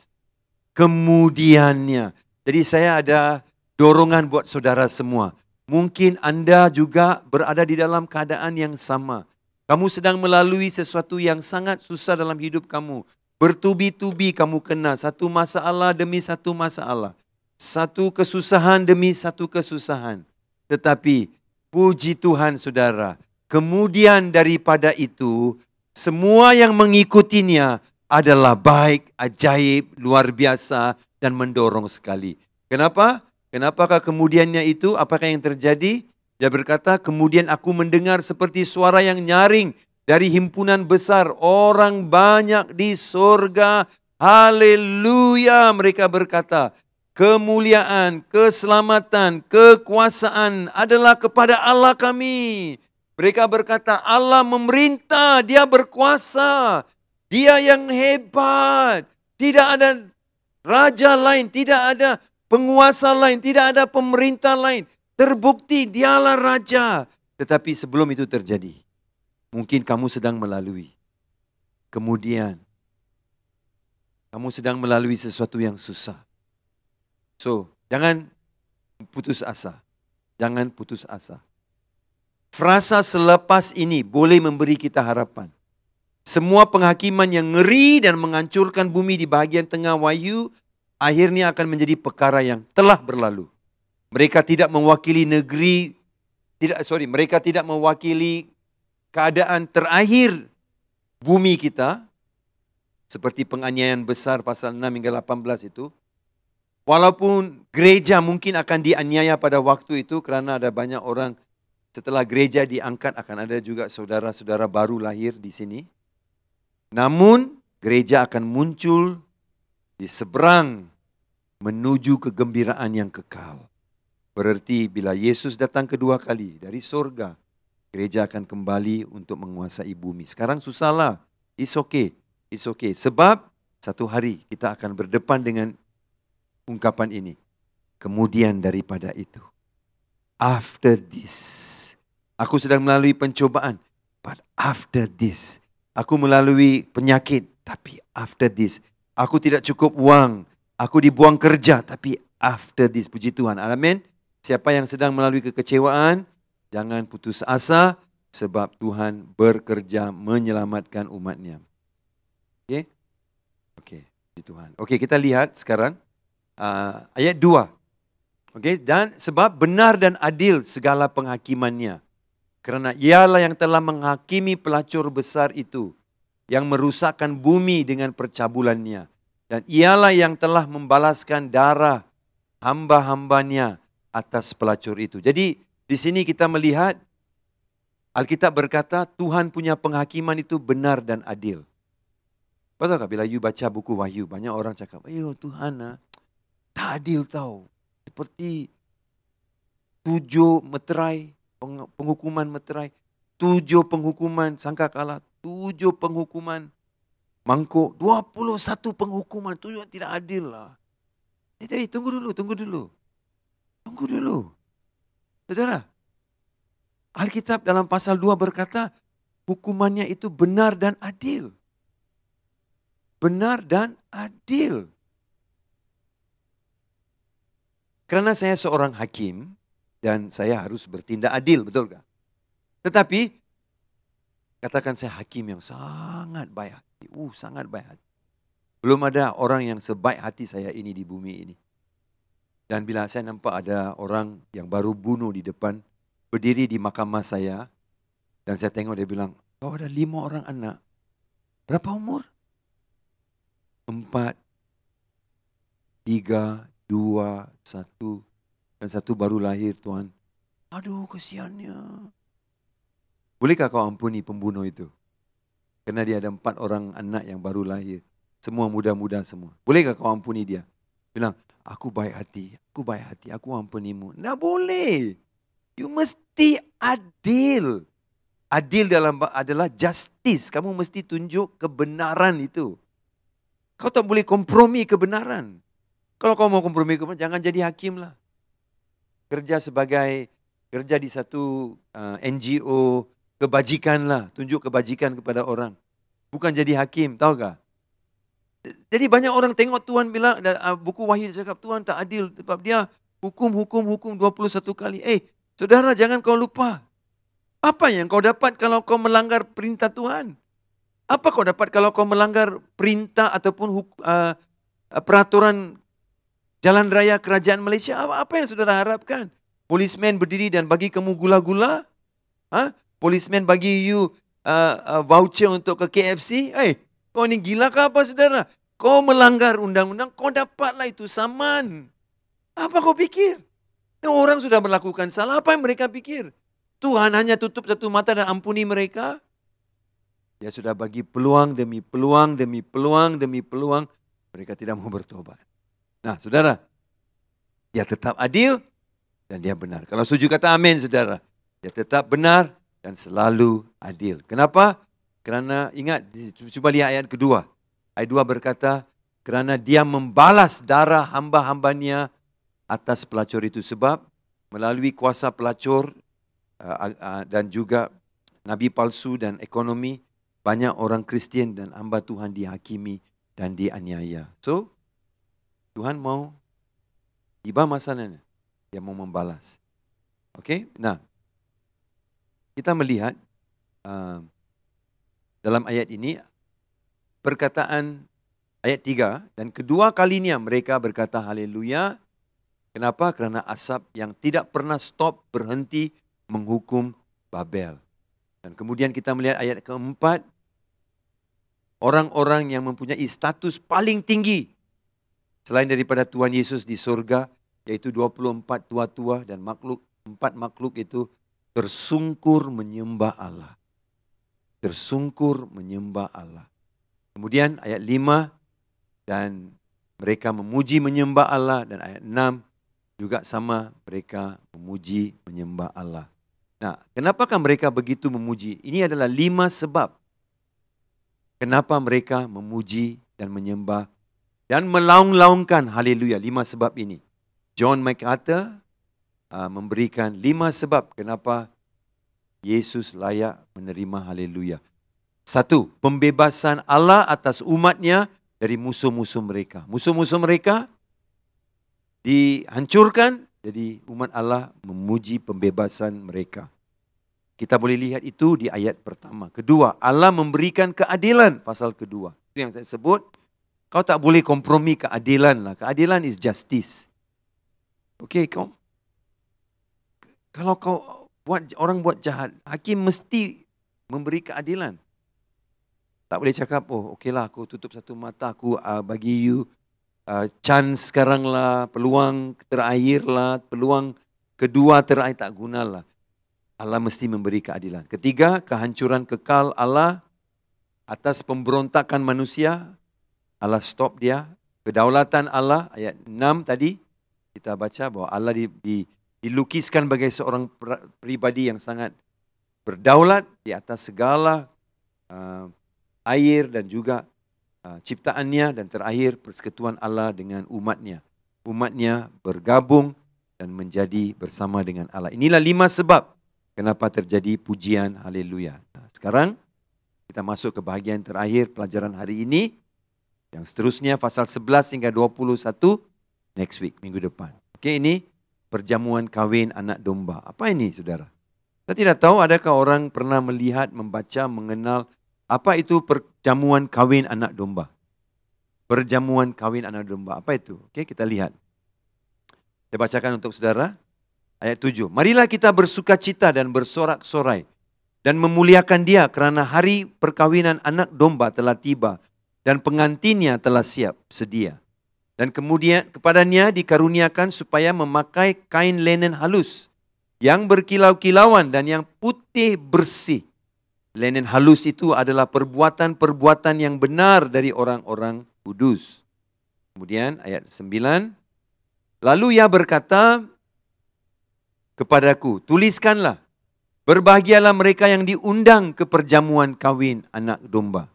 Kemudiannya. Jadi saya ada dorongan buat saudara semua. Mungkin anda juga berada di dalam keadaan yang sama. Kamu sedang melalui sesuatu yang sangat susah dalam hidup kamu. Bertubi-tubi kamu kena satu masalah demi satu masalah. Satu kesusahan demi satu kesusahan. Tetapi puji Tuhan saudara, kemudian daripada itu, semua yang mengikutinya adalah baik, ajaib, luar biasa dan mendorong sekali. Kenapa? Kenapakah kemudiannya itu? Apakah yang terjadi? Dia berkata, kemudian aku mendengar seperti suara yang nyaring dari himpunan besar orang banyak di surga. Haleluya. Mereka berkata, kemuliaan, keselamatan, kekuasaan adalah kepada Allah kami. Mereka berkata, Allah memerintah, Dia berkuasa. Dia yang hebat. Tidak ada raja lain, tidak ada penguasa lain, tidak ada pemerintah lain. Terbukti Dialah raja. Tetapi sebelum itu terjadi, mungkin kamu sedang melalui. Kemudian, kamu sedang melalui sesuatu yang susah. So, jangan putus asa. Jangan putus asa. Frasa selepas ini boleh memberi kita harapan. Semua penghakiman yang ngeri dan menghancurkan bumi di bahagian tengah Wahyu, akhirnya akan menjadi perkara yang telah berlalu. Mereka tidak mewakili mereka tidak mewakili keadaan terakhir bumi kita, seperti penganiayaan besar pasal 6 hingga 18 itu. Walaupun gereja mungkin akan dianiaya pada waktu itu kerana ada banyak orang setelah gereja diangkat akan ada juga saudara-saudara baru lahir di sini. Namun gereja akan muncul di seberang menuju kegembiraan yang kekal. Berarti bila Yesus datang kedua kali dari surga, gereja akan kembali untuk menguasai bumi. Sekarang susahlah. It's okay. It's okay. Sebab satu hari kita akan berdepan dengan ungkapan ini. Kemudian daripada itu. After this. Aku sedang melalui pencobaan. But after this. Aku melalui penyakit. Tapi after this. Aku tidak cukup wang. Aku dibuang kerja. Tapi after this. Puji Tuhan. Amin. Siapa yang sedang melalui kekecewaan, jangan putus asa. Sebab Tuhan bekerja menyelamatkan umatnya. Okey? Okey. Puji Tuhan. Okey, kita lihat sekarang. ayat 2. Okay? Dan sebab benar dan adil segala penghakimannya. Kerana ialah yang telah menghakimi pelacur besar itu, yang merusakkan bumi dengan percabulannya. Dan ialah yang telah membalaskan darah hamba-hambanya atas pelacur itu. Jadi di sini kita melihat Alkitab berkata Tuhan punya penghakiman itu benar dan adil. Betul tak bila you baca buku Wahyu, banyak orang cakap, ayo Tuhan tak adil tau. Seperti 7 meterai, penghukuman meterai, 7 penghukuman sangkakala, 7 penghukuman mangkuk, 21 penghukuman, 7 tidak adil lah. Tapi tunggu dulu. Saudara, Alkitab dalam pasal 2 berkata, hukumannya itu benar dan adil. Benar dan adil. Karena saya seorang hakim, dan saya harus bertindak adil, betul kan? Tetapi, katakan saya hakim yang sangat baik hati. Sangat baik hati. Belum ada orang yang sebaik hati saya ini di bumi ini. Dan bila saya nampak ada orang yang baru bunuh di depan, berdiri di mahkamah saya, dan saya tengok dia bilang, kau ada 5 orang anak. Berapa umur? 4, 3, 2, 1, dan 1 baru lahir Tuhan. Aduh kesiannya. Bolehkah kau ampuni pembunuh itu? Karena dia ada 4 orang anak yang baru lahir. Semua muda-muda semua. Bolehkah kau ampuni dia? Bilang, aku baik hati, aku ampunimu. Tak boleh. You mesti adil. Adil adalah justice. Kamu mesti tunjuk kebenaran itu. Kau tak boleh kompromi kebenaran. Kalau kau mau kompromi kebenaran, jangan jadi hakim lah. Kerja di satu NGO, kebajikan lah. Tunjuk kebajikan kepada orang. Bukan jadi hakim, tahu tak? Jadi banyak orang tengok Tuhan bilang, buku Wahyu cakap Tuhan tak adil. Sebab dia hukum 21 kali. Saudara jangan kau lupa. Apa yang kau dapat kalau kau melanggar perintah Tuhan? Apa kau dapat kalau kau melanggar perintah ataupun peraturan jalan raya kerajaan Malaysia? Apa yang saudara harapkan? Polismen berdiri dan bagi kamu gula-gula? Polismen bagi you voucher untuk ke KFC? Kau ni gila ke apa saudara? Kau melanggar undang-undang, kau dapatlah itu saman. Apa kau pikir? Orang sudah melakukan salah, apa yang mereka pikir? Tuhan hanya tutup satu mata dan ampuni mereka? Dia sudah bagi peluang demi peluang demi peluang demi peluang. Mereka tidak mau bertobat. Nah saudara, dia tetap adil dan dia benar. Kalau setuju kata amin saudara. Dia tetap benar dan selalu adil. Kenapa? Kerana ingat, cuba lihat ayat kedua. Ayat 2 berkata, kerana dia membalas darah hamba-hambanya atas pelacur itu. Sebab melalui kuasa pelacur dan juga nabi palsu dan ekonomi, banyak orang Kristian dan hamba Tuhan dihakimi dan dianiaya. So, Tuhan mau tiba masanya, dia mau membalas. Okey, nah, kita melihat dalam ayat ini, perkataan ayat 3, dan kedua kalinya mereka berkata haleluya. Kenapa? Kerana asap yang tidak pernah stop berhenti menghukum Babel. Dan kemudian kita melihat ayat keempat, orang-orang yang mempunyai status paling tinggi selain daripada Tuhan Yesus di surga, yaitu 24 tua-tua dan 4 makhluk itu tersungkur menyembah Allah. Tersungkur menyembah Allah. Kemudian ayat 5, dan mereka memuji menyembah Allah, dan ayat 6 juga sama, mereka memuji menyembah Allah. Nah, kenapakah mereka begitu memuji? Ini adalah 5 sebab kenapa mereka memuji dan menyembah dan melaung-laungkan haleluya. 5 sebab ini. John MacArthur memberikan 5 sebab kenapa Yesus layak menerima haleluya. 1, pembebasan Allah atas umatnya dari musuh-musuh mereka. Musuh-musuh mereka dihancurkan, jadi umat Allah memuji pembebasan mereka. Kita boleh lihat itu di ayat pertama. Kedua, Allah memberikan keadilan, pasal kedua. Itu yang saya sebut. Kau tak boleh kompromi keadilan lah. Keadilan is justice. Okey, kalau kau orang buat jahat, hakim mesti memberi keadilan. Tak boleh cakap, oh okeylah aku tutup satu mata, aku bagi you chance sekarang lah, peluang terakhir lah, peluang kedua terakhir, tak gunalah. Allah mesti memberi keadilan. Ketiga, kehancuran kekal Allah atas pemberontakan manusia. Allah stop dia. Kedaulatan Allah, ayat 6 tadi, kita baca bahwa Allah dilukiskan sebagai seorang pribadi yang sangat berdaulat di atas segala air dan juga ciptaannya, dan terakhir persekutuan Allah dengan umatnya. Umatnya bergabung dan menjadi bersama dengan Allah. Inilah 5 sebab kenapa terjadi pujian haleluya. Nah, sekarang kita masuk ke bahagian terakhir pelajaran hari ini. Yang seterusnya pasal 11 hingga 21 next week, minggu depan. Okey, ini perjamuan kahwin anak domba. Apa ini saudara? Saya tidak tahu adakah orang pernah melihat, membaca, mengenal apa itu perjamuan kahwin anak domba. Perjamuan kahwin anak domba. Apa itu? Okey, kita lihat. Saya bacakan untuk saudara. Ayat 7. Marilah kita bersukacita dan bersorak-sorai dan memuliakan dia kerana hari perkahwinan anak domba telah tiba dan pengantinnya telah siap sedia. Dan kemudian kepadanya dikaruniakan supaya memakai kain linen halus yang berkilau-kilauan dan yang putih bersih. Linen halus itu adalah perbuatan-perbuatan yang benar dari orang-orang kudus. Kemudian ayat 9. Lalu ia berkata kepadaku, tuliskanlah, berbahagialah mereka yang diundang ke perjamuan kahwin anak domba.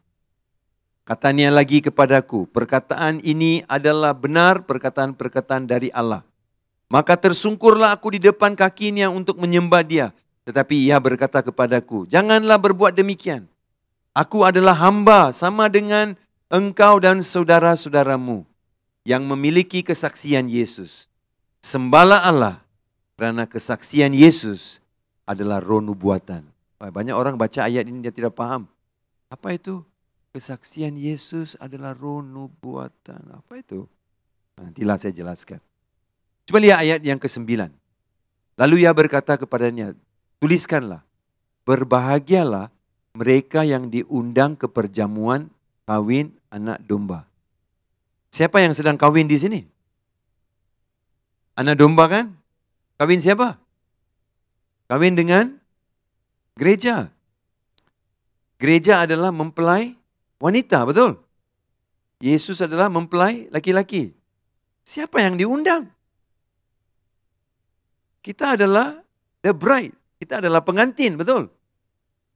Katanya lagi kepadaku, perkataan ini adalah benar perkataan-perkataan dari Allah. Maka tersungkurlah aku di depan kakinya untuk menyembah dia. Tetapi ia berkata kepadaku, janganlah berbuat demikian. Aku adalah hamba sama dengan engkau dan saudara-saudaramu yang memiliki kesaksian Yesus. Sembahlah Allah kerana kesaksian Yesus adalah roh nubuatan. Banyak orang baca ayat ini dia tidak paham. Apa itu? Kesaksian Yesus adalah roh nubuatan. Apa itu? Nantilah saya jelaskan. Coba lihat ayat yang ke-9. Lalu ia berkata kepadanya, tuliskanlah, berbahagialah mereka yang diundang ke perjamuan kawin anak domba. Siapa yang sedang kawin di sini? Anak domba kan? Kawin siapa? Kawin dengan gereja. Gereja adalah mempelai wanita, betul? Yesus adalah mempelai laki-laki. Siapa yang diundang? Kita adalah the bride. Kita adalah pengantin, betul?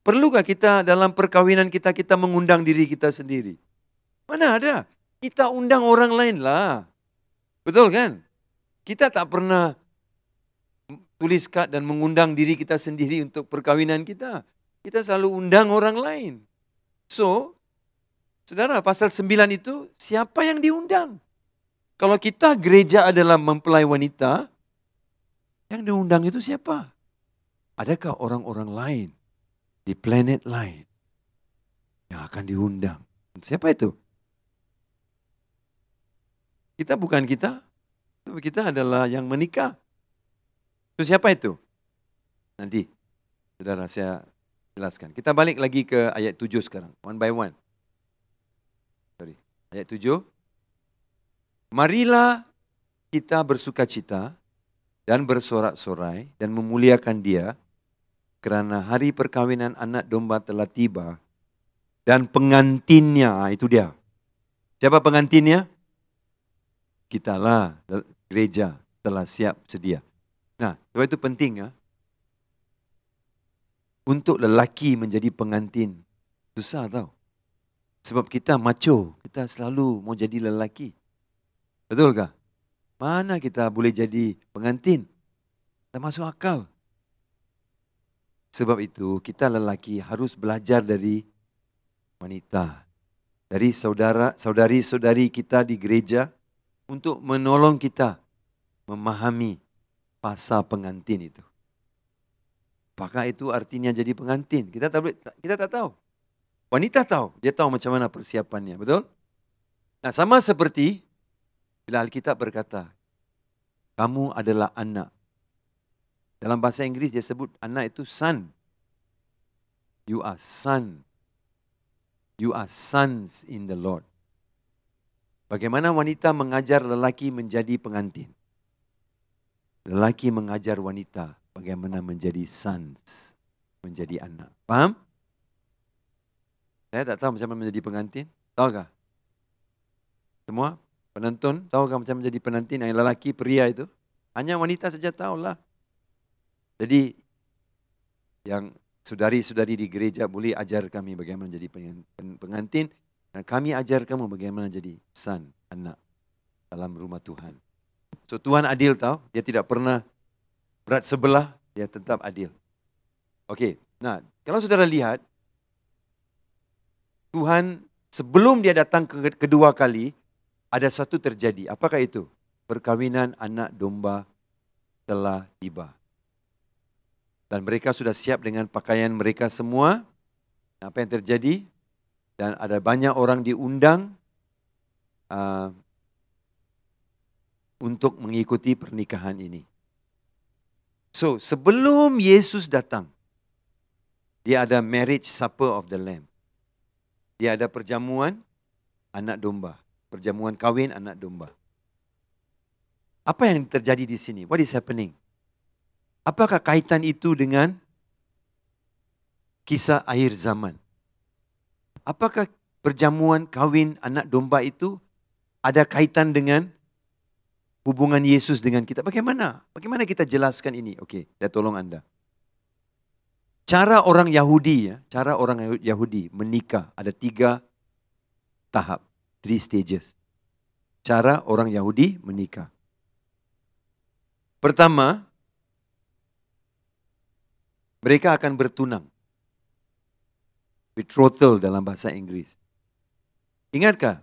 Perlukah kita dalam perkawinan kita mengundang diri kita sendiri? Mana ada? Kita undang orang lain lah. Betul kan? Kita tak pernah tulis kad dan mengundang diri kita sendiri untuk perkawinan kita. Kita selalu undang orang lain. So, saudara, pasal 9 itu siapa yang diundang? Kalau kita gereja adalah mempelai wanita, yang diundang itu siapa? Adakah orang-orang lain di planet lain yang akan diundang? Siapa itu? Kita bukan kita. Kita adalah yang menikah. Itu siapa itu? Nanti, saudara, saya jelaskan. Kita balik lagi ke ayat 7 sekarang. One by one. Ayat 7. Marilah kita bersukacita dan bersorak-sorai dan memuliakan dia kerana hari perkawinan anak domba telah tiba dan pengantinnya, itu dia. Siapa pengantinnya? Kitalah, gereja telah siap sedia. Nah, sebab itu penting ya. Untuk lelaki menjadi pengantin, susah tau. Sebab kita macho, kita selalu mau jadi lelaki. Betulkah? Mana kita boleh jadi pengantin? Tak masuk akal. Sebab itu kita lelaki harus belajar dari wanita. Dari saudari-saudari kita di gereja untuk menolong kita memahami pasal pengantin itu. Apakah itu artinya jadi pengantin? Kita tak tahu. Wanita tahu, dia tahu macam mana persiapannya, betul? Nah, sama seperti bila Alkitab berkata, kamu adalah anak. Dalam bahasa Inggris dia sebut anak itu son. You are son. You are sons in the Lord. Bagaimana wanita mengajar lelaki menjadi pengantin? Lelaki mengajar wanita bagaimana menjadi sons, menjadi anak. Faham? Saya tak tahu macam mana menjadi pengantin. Tahukah? Semua penonton tahukah macam menjadi pengantin yang lelaki, pria itu? Hanya wanita saja tahulah. Jadi yang saudari-saudari di gereja boleh ajar kami bagaimana jadi pengantin. Dan kami ajar kamu bagaimana jadi son, anak dalam rumah Tuhan. So Tuhan adil tahu. Dia tidak pernah berat sebelah. Dia tetap adil. Okey. Nah, kalau saudara lihat. Tuhan sebelum dia datang kedua kali. Ada satu terjadi. Apakah itu? Perkawinan anak domba telah tiba. Dan mereka sudah siap dengan pakaian mereka semua. Apa yang terjadi? Dan ada banyak orang diundang untuk mengikuti pernikahan ini. So, sebelum Yesus datang, dia ada marriage supper of the Lamb. Dia ada perjamuan anak domba. Perjamuan kahwin anak domba. Apa yang terjadi di sini? What is happening? Apakah kaitan itu dengan kisah akhir zaman? Apakah perjamuan kahwin anak domba itu ada kaitan dengan hubungan Yesus dengan kita? Bagaimana? Bagaimana kita jelaskan ini? Okey, saya tolong anda. Cara orang Yahudi, cara orang Yahudi menikah ada 3 tahap, 3 stages. Cara orang Yahudi menikah. Pertama, mereka akan bertunang. Betrothal dalam bahasa Inggris. Ingatkah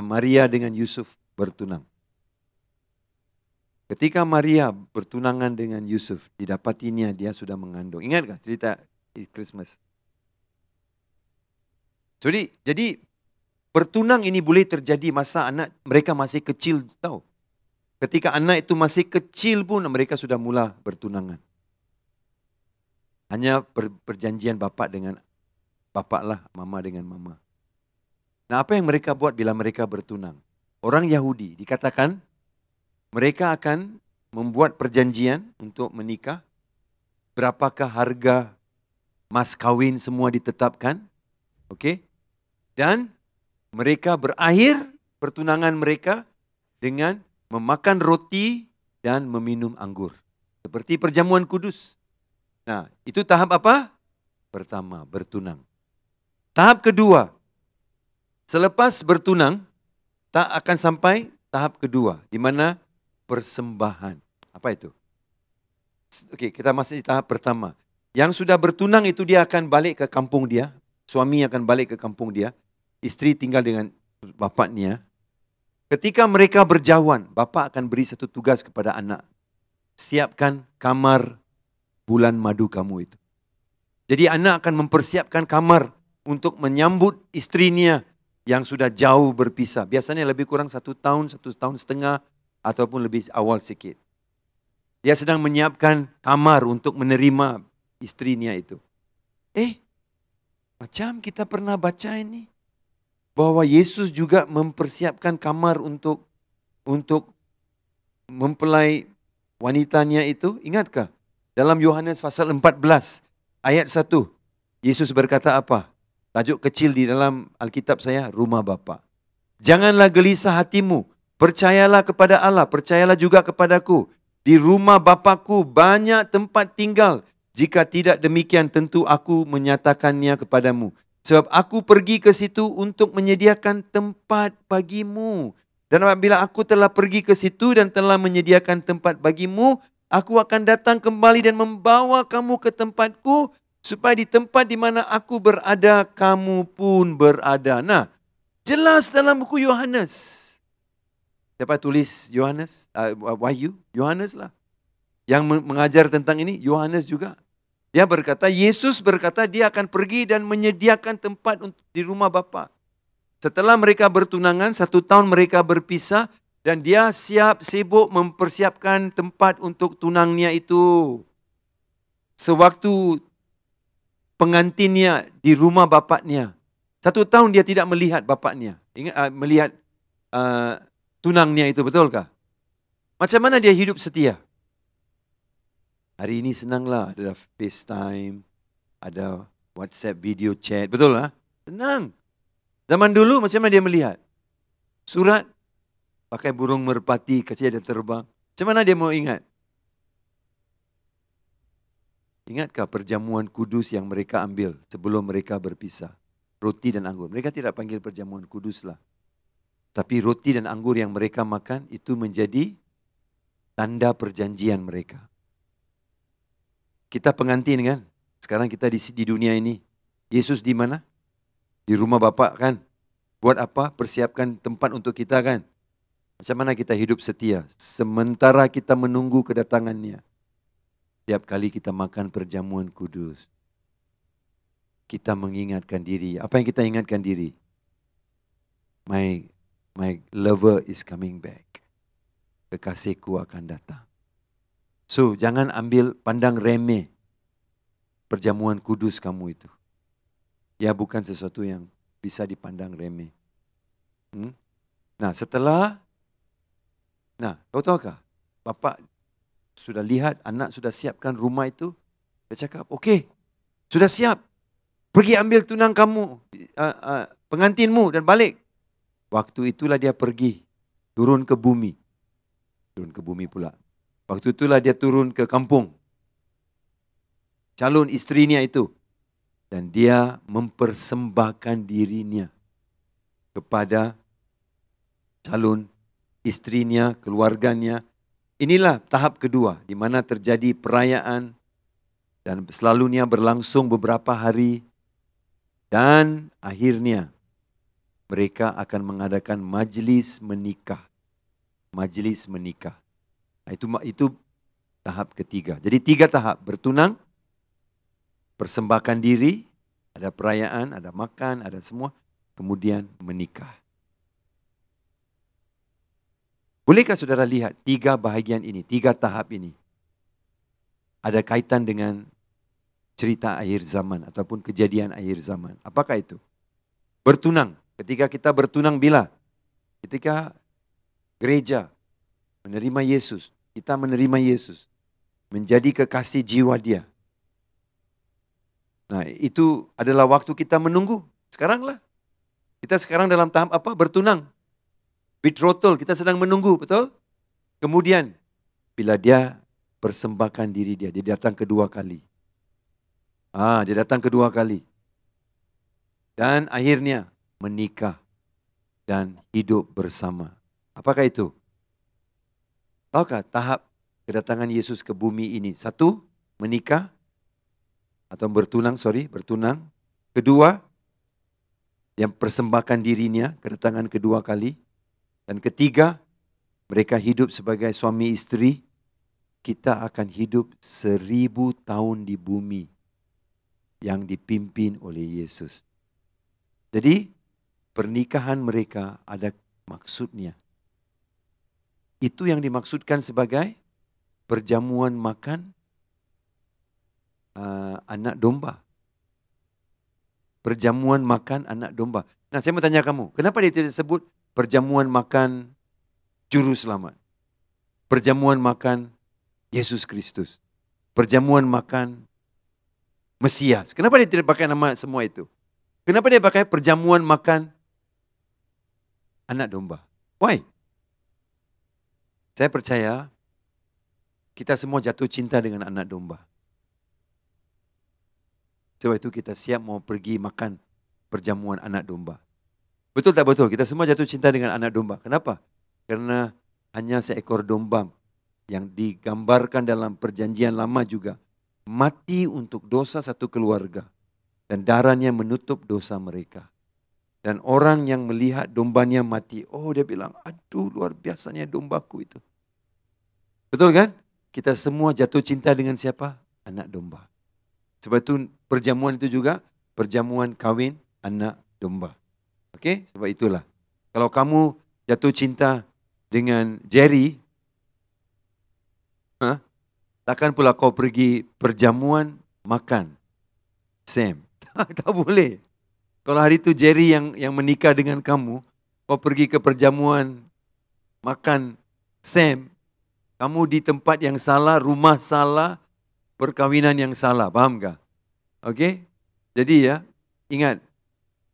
Maria dengan Yusuf bertunang? Ketika Maria bertunangan dengan Yusuf, didapatinya dia sudah mengandung. Ingatkah cerita Christmas? Jadi bertunang ini boleh terjadi masa anak mereka masih kecil, tahu. Ketika anak itu masih kecil pun mereka sudah mula bertunangan. Hanya perjanjian bapa dengan bapa lah, mama dengan mama. Nah, apa yang mereka buat bila mereka bertunang? Orang Yahudi dikatakan mereka akan membuat perjanjian untuk menikah. Berapakah harga mas kawin semua ditetapkan. Okey? Dan mereka berakhir pertunangan mereka dengan memakan roti dan meminum anggur. Seperti perjamuan kudus. Nah, itu tahap apa? Pertama, bertunang. Tahap kedua, selepas bertunang, tak akan sampai tahap kedua, di mana persembahan. Apa itu? Okey, kita masih di tahap pertama. Yang sudah bertunang itu dia akan balik ke kampung dia. Suami akan balik ke kampung dia. Isteri tinggal dengan bapaknya. Ketika mereka berjauhan, bapa akan beri satu tugas kepada anak. Siapkan kamar bulan madu kamu itu. Jadi anak akan mempersiapkan kamar untuk menyambut istrinya yang sudah jauh berpisah. Biasanya lebih kurang 1 tahun, 1 tahun setengah ataupun lebih awal sikit. Dia sedang menyiapkan kamar untuk menerima istrinya itu. Macam kita pernah baca ini. Bahwa Yesus juga mempersiapkan kamar untuk mempelai wanitanya itu. Ingatkah? Dalam Yohanes pasal 14 ayat 1. Yesus berkata apa? Tajuk kecil di dalam Alkitab saya, rumah Bapa. Janganlah gelisah hatimu. Percayalah kepada Allah. Percayalah juga kepadaku. Di rumah Bapa-Ku banyak tempat tinggal. Jika tidak demikian tentu aku menyatakannya kepadamu. Sebab aku pergi ke situ untuk menyediakan tempat bagimu. Dan apabila aku telah pergi ke situ dan telah menyediakan tempat bagimu, aku akan datang kembali dan membawa kamu ke tempatku, supaya di tempat di mana aku berada, kamu pun berada. Nah, jelas dalam buku Yohanes. Siapa tulis Yohanes? Wahyu? Yohanes lah. Yang mengajar tentang ini, Yohanes juga. Dia berkata, Yesus berkata dia akan pergi dan menyediakan tempat di rumah Bapa. Setelah mereka bertunangan, 1 tahun mereka berpisah dan dia sibuk mempersiapkan tempat untuk tunangnya itu. Sewaktu pengantinnya di rumah bapaknya, 1 tahun dia tidak melihat bapaknya. Melihat tunangnya itu, betulkah? Macam mana dia hidup setia? Hari ini senanglah, ada FaceTime, ada WhatsApp video chat, betul lah? Senang. Zaman dulu macam mana dia melihat? Surat, pakai burung merpati, kasih dia terbang. Macam mana dia mau ingat? Ingatkah perjamuan kudus yang mereka ambil sebelum mereka berpisah? Roti dan anggur. Mereka tidak panggil perjamuan kudus lah. Tapi roti dan anggur yang mereka makan itu menjadi tanda perjanjian mereka. Kita pengantin kan? Sekarang kita di dunia ini. Yesus di mana? Di rumah Bapa kan? Buat apa? Persiapkan tempat untuk kita kan? Macam mana kita hidup setia? Sementara kita menunggu kedatangannya. Setiap kali kita makan perjamuan kudus, kita mengingatkan diri. Apa yang kita ingatkan diri? My lover is coming back. Kekasihku akan datang. So, jangan pandang remeh perjamuan kudus kamu itu. Ya, bukan sesuatu yang bisa dipandang remeh. Nah, kau tahukah? Bapak sudah lihat, anak sudah siapkan rumah itu. Dia cakap, okey, sudah siap. Pergi ambil tunang kamu, pengantinmu dan balik. Waktu itulah dia pergi, turun ke bumi. Turun ke bumi pula. Waktu itulah dia turun ke kampung. Calon istrinya itu. Dan dia mempersembahkan dirinya kepada calon istrinya, keluarganya. Inilah tahap kedua di mana terjadi perayaan dan selalunya berlangsung beberapa hari dan akhirnya mereka akan mengadakan majlis menikah. Majlis menikah. Nah, itu tahap ketiga. Jadi 3 tahap, bertunang, persembahkan diri, ada perayaan, ada makan, ada semua, kemudian menikah. Bolehkah saudara lihat 3 bahagian ini, 3 tahap ini? Ada kaitan dengan cerita akhir zaman ataupun kejadian akhir zaman. Apakah itu? Bertunang. Ketika kita bertunang bila? Ketika gereja menerima Yesus, kita menerima Yesus, menjadi kekasih jiwa dia. Nah, itu adalah waktu kita menunggu. Sekarang lah. Kita sekarang dalam tahap apa? Bertunang. Betrothal, kita sedang menunggu, betul? Kemudian, bila dia persembahkan diri dia datang kedua kali. Dia datang kedua kali. Dan akhirnya menikah dan hidup bersama. Apakah itu? Tahukah tahap kedatangan Yesus ke bumi ini? 1, menikah. Atau bertunang. Kedua, yang persembahkan dirinya, kedatangan kedua kali. Dan ketiga, mereka hidup sebagai suami istri. Kita akan hidup 1000 tahun di bumi yang dipimpin oleh Yesus. Jadi, pernikahan mereka ada maksudnya. Itu yang dimaksudkan sebagai perjamuan makan anak domba. Perjamuan makan anak domba. Nah, saya mau tanya kamu, kenapa dia tidak sebut perjamuan makan juru selamat? Perjamuan makan Yesus Kristus. Perjamuan makan Mesias. Kenapa dia tidak pakai nama semua itu? Kenapa dia pakai perjamuan makan anak domba? Why? Saya percaya kita semua jatuh cinta dengan anak domba. Sebab itu kita siap mau pergi makan perjamuan anak domba. Betul tak betul? Kita semua jatuh cinta dengan anak domba. Kenapa? Karena hanya seekor domba yang digambarkan dalam perjanjian lama juga mati untuk dosa satu keluarga. Dan darahnya menutup dosa mereka. Dan orang yang melihat dombanya mati, dia bilang, aduh luar biasanya dombaku itu. Betul kan? Kita semua jatuh cinta dengan siapa? Anak domba. Sebab itu perjamuan itu juga perjamuan kawin anak domba. Oke? Okey, sebab itulah. Kalau kamu jatuh cinta dengan Jerry, takkan pula kau pergi perjamuan makan Sam. Tak boleh. Kalau hari itu Jerry yang menikah dengan kamu, kau pergi ke perjamuan makan Sam, kamu di tempat yang salah, rumah salah, perkahwinan yang salah. Faham tak? Okey? Jadi ya, ingat.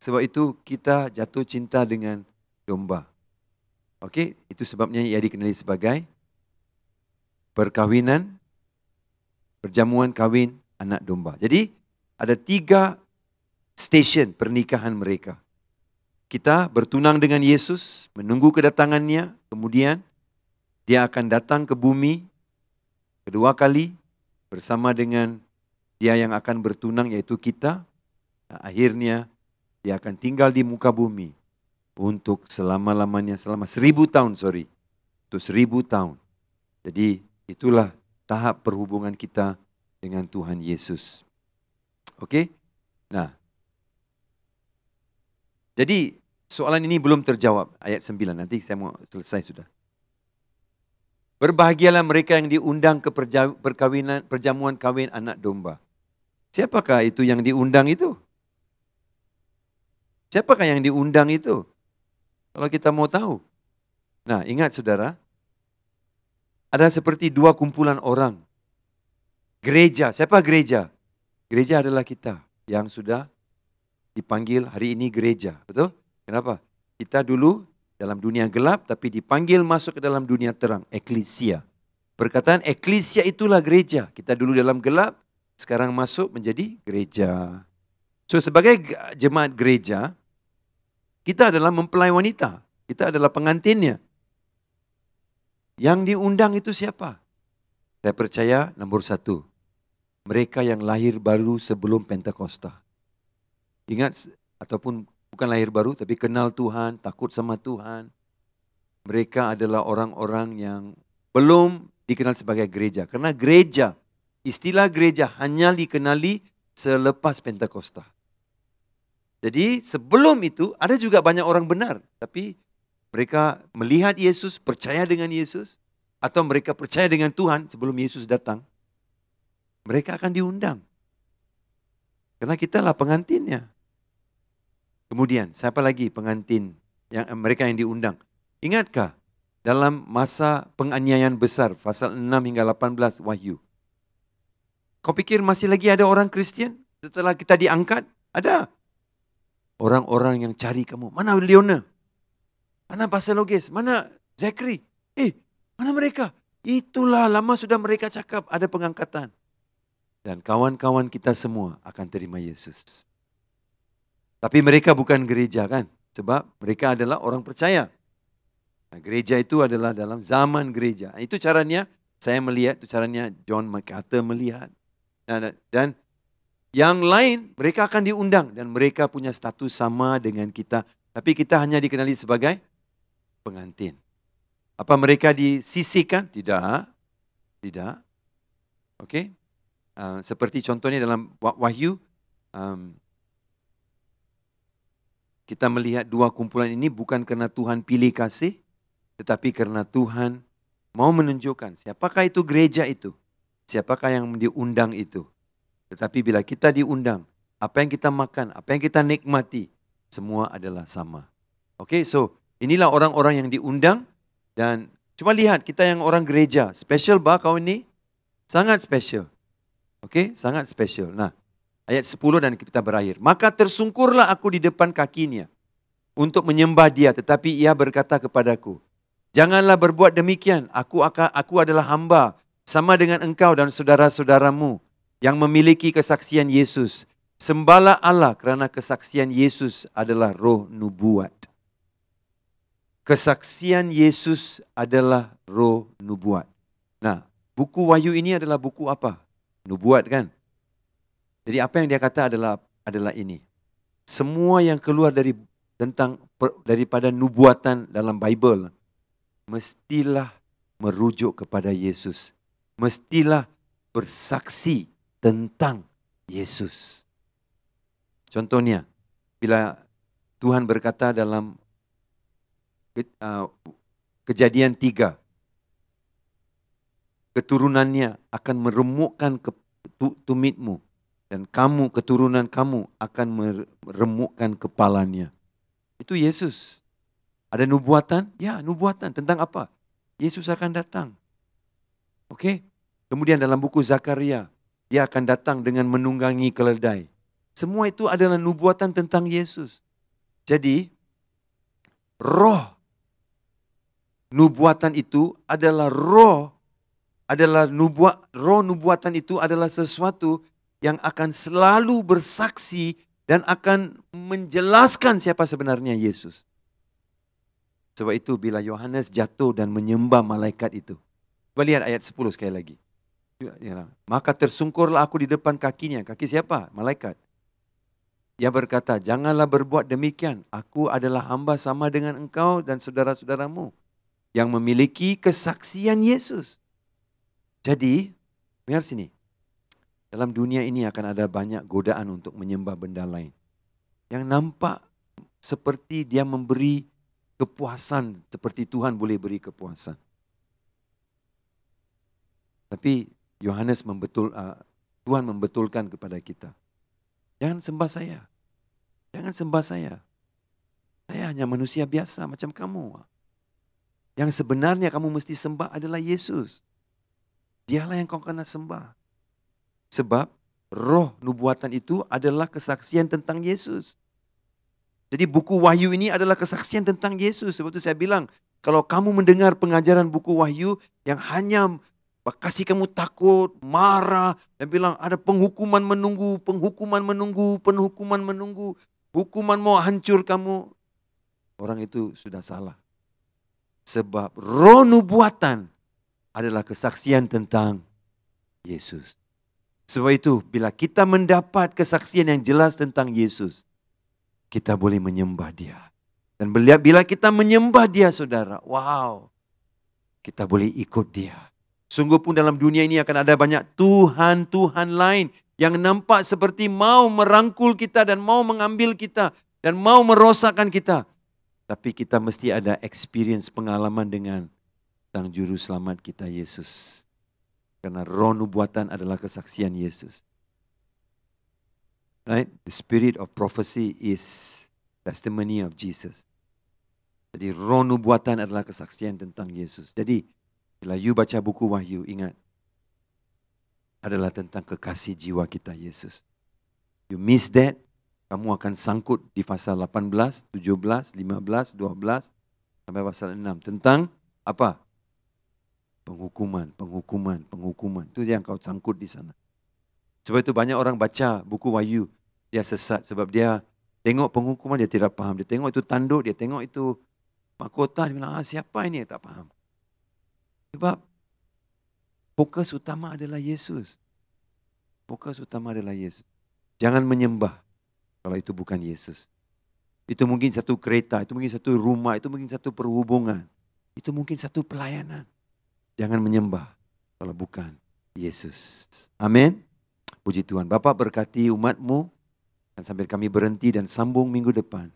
Sebab itu kita jatuh cinta dengan domba. Okey? Itu sebabnya ia dikenali sebagai perkahwinan, perjamuan kahwin anak domba. Jadi ada 3 stesen pernikahan mereka. Kita bertunang dengan Yesus, menunggu kedatangannya, kemudian dia akan datang ke bumi kedua kali bersama dengan dia yang akan bertunang yaitu kita. Akhirnya dia akan tinggal di muka bumi untuk selama-lamanya, selama 1000 tahun, untuk 1000 tahun. Jadi itulah tahap perhubungan kita dengan Tuhan Yesus. Okey? Nah, jadi soalan ini belum terjawab, ayat 9. Nanti saya mau selesai sudah. Berbahagialah mereka yang diundang ke perjamuan kahwin anak domba. Siapakah itu yang diundang itu? Siapakah yang diundang itu? Kalau kita mau tahu. Nah, ingat saudara, ada seperti 2 kumpulan orang. Gereja, siapa gereja? Gereja adalah kita yang sudah dipanggil hari ini gereja. Betul? Kenapa? Kita dulu dalam dunia gelap tapi dipanggil masuk ke dalam dunia terang. Eklesia. Perkataan eklesia itulah gereja. Kita dulu dalam gelap, sekarang masuk menjadi gereja. So sebagai jemaat gereja, kita adalah mempelai wanita. Kita adalah pengantinnya. Yang diundang itu siapa? Saya percaya nomor 1. Mereka yang lahir baru sebelum Pentakosta. Ingat, ataupun bukan lahir baru, tapi kenal Tuhan, takut sama Tuhan. Mereka adalah orang-orang yang belum dikenal sebagai gereja. Karena gereja, istilah gereja hanya dikenali selepas Pentakosta. Jadi sebelum itu ada juga banyak orang benar. Tapi mereka melihat Yesus, percaya dengan Yesus. Atau mereka percaya dengan Tuhan sebelum Yesus datang. Mereka akan diundang. Karena kita lah pengantinnya. Kemudian, siapa lagi pengantin mereka yang diundang? Ingatkah dalam masa penganiayaan besar, pasal 6 hingga 18 Wahyu. Kau pikir masih lagi ada orang Kristian setelah kita diangkat? Ada. Orang-orang yang cari kamu. Mana Leona? Mana Basaloges? Mana Zachary? Mana mereka? Itulah lama sudah mereka cakap ada pengangkatan. Dan kawan-kawan kita semua akan terima Yesus. Tapi mereka bukan gereja kan? Sebab mereka adalah orang percaya. Nah, gereja itu adalah dalam zaman gereja. Itu caranya saya melihat, itu caranya John MacArthur melihat. Dan yang lain mereka akan diundang dan mereka punya status sama dengan kita. Tapi kita hanya dikenali sebagai pengantin. Apa mereka disisihkan? Tidak. Tidak. Okey. Seperti contohnya dalam Wahyu, kita melihat 2 kumpulan ini bukan karena Tuhan pilih kasih, tetapi karena Tuhan mau menunjukkan siapakah itu gereja itu, siapakah yang diundang itu. Tetapi bila kita diundang, apa yang kita makan, apa yang kita nikmati, semua adalah sama. Okey, so inilah orang-orang yang diundang dan cuma lihat kita yang orang gereja, special bah kau ini, sangat special. Okey, sangat special. Nah, ayat 10 dan kita berakhir. Maka tersungkurlah aku di depan kakinya untuk menyembah dia, tetapi ia berkata kepadaku, janganlah berbuat demikian, aku adalah hamba, sama dengan engkau dan saudara-saudaramu yang memiliki kesaksian Yesus. Sembahlah Allah kerana kesaksian Yesus adalah roh nubuat. Kesaksian Yesus adalah roh nubuat. Nah, buku Wahyu ini adalah buku apa? Nubuat kan? Jadi apa yang dia kata adalah ini. Semua yang keluar daripada nubuatan dalam Bible mestilah merujuk kepada Yesus. Mestilah bersaksi tentang Yesus. Contohnya, bila Tuhan berkata dalam Kejadian 3, keturunannya akan meremukkan tumitmu dan kamu, keturunan kamu akan meremukkan kepalanya. Itu Yesus. Ada nubuatan? Ya, nubuatan. Tentang apa? Yesus akan datang. Oke? Kemudian dalam buku Zakaria, dia akan datang dengan menunggangi keledai. Semua itu adalah nubuatan tentang Yesus. Jadi, roh nubuatan itu adalah roh nubuatan itu adalah sesuatu yang akan selalu bersaksi dan akan menjelaskan siapa sebenarnya Yesus. Sebab itu bila Yohanes jatuh dan menyembah malaikat itu. Coba lihat ayat 10 sekali lagi. Maka tersungkurlah aku di depan kakinya. Kaki siapa? Malaikat. Dia berkata, janganlah berbuat demikian. Aku adalah hamba sama dengan engkau dan saudara-saudaramu yang memiliki kesaksian Yesus. Jadi, dengar sini. Dalam dunia ini akan ada banyak godaan untuk menyembah benda lain. Yang nampak seperti dia memberi kepuasan. Seperti Tuhan boleh beri kepuasan. Tapi Tuhan membetulkan kepada kita. Jangan sembah saya. Jangan sembah saya. Saya hanya manusia biasa macam kamu. Yang sebenarnya kamu mesti sembah adalah Yesus. Dialah yang kau kena sembah. Sebab roh nubuatan itu adalah kesaksian tentang Yesus. Jadi buku Wahyu ini adalah kesaksian tentang Yesus. Sebab itu saya bilang, kalau kamu mendengar pengajaran buku Wahyu yang hanya kasih kamu takut, marah, dan bilang ada penghukuman menunggu, hukuman mau hancur kamu. Orang itu sudah salah. Sebab roh nubuatan adalah kesaksian tentang Yesus. Sebab itu bila kita mendapat kesaksian yang jelas tentang Yesus, kita boleh menyembah dia. Dan bila kita menyembah dia saudara, wow, kita boleh ikut dia. Sungguh pun dalam dunia ini akan ada banyak Tuhan-Tuhan lain yang nampak seperti mau merangkul kita dan mau mengambil kita dan mau merosakkan kita. Tapi kita mesti ada experience, pengalaman dengan Sang Juru Selamat kita Yesus. Karena roh nubuatan adalah kesaksian Yesus. Right? The spirit of prophecy is testimony of Jesus. Jadi roh nubuatan adalah kesaksian tentang Yesus. Jadi bila you baca buku Wahyu, ingat, adalah tentang kekasih jiwa kita Yesus. You miss that, kamu akan sangkut di pasal 18, 17, 15, 12, sampai pasal 6. Tentang apa? Penghukuman. Itu yang kau sangkut di sana. Sebab itu banyak orang baca buku Wahyu, dia sesat. Sebab dia tengok penghukuman, dia tidak paham. Dia tengok itu tanduk, dia tengok itu mahkota, dia bilang, siapa ini? Tak paham. Sebab fokus utama adalah Yesus. Fokus utama adalah Yesus. Jangan menyembah kalau itu bukan Yesus. Itu mungkin satu kereta, itu mungkin satu rumah, itu mungkin satu perhubungan. Itu mungkin satu pelayanan. Jangan menyembah kalau bukan Yesus. Amin. Puji Tuhan. Bapa berkati umat-Mu. Dan sambil kami berhenti dan sambung minggu depan.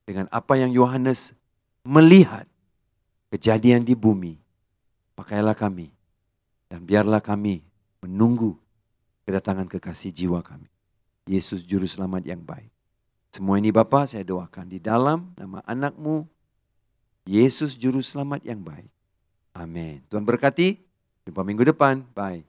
Dengan apa yang Yohanes melihat kejadian di bumi. Pakailah kami dan biarlah kami menunggu kedatangan kekasih jiwa kami. Yesus Juru Selamat yang baik. Semua ini Bapa saya doakan di dalam nama anak-Mu, Yesus Juru Selamat yang baik. Amin. Tuhan berkati. Jumpa minggu depan. Bye.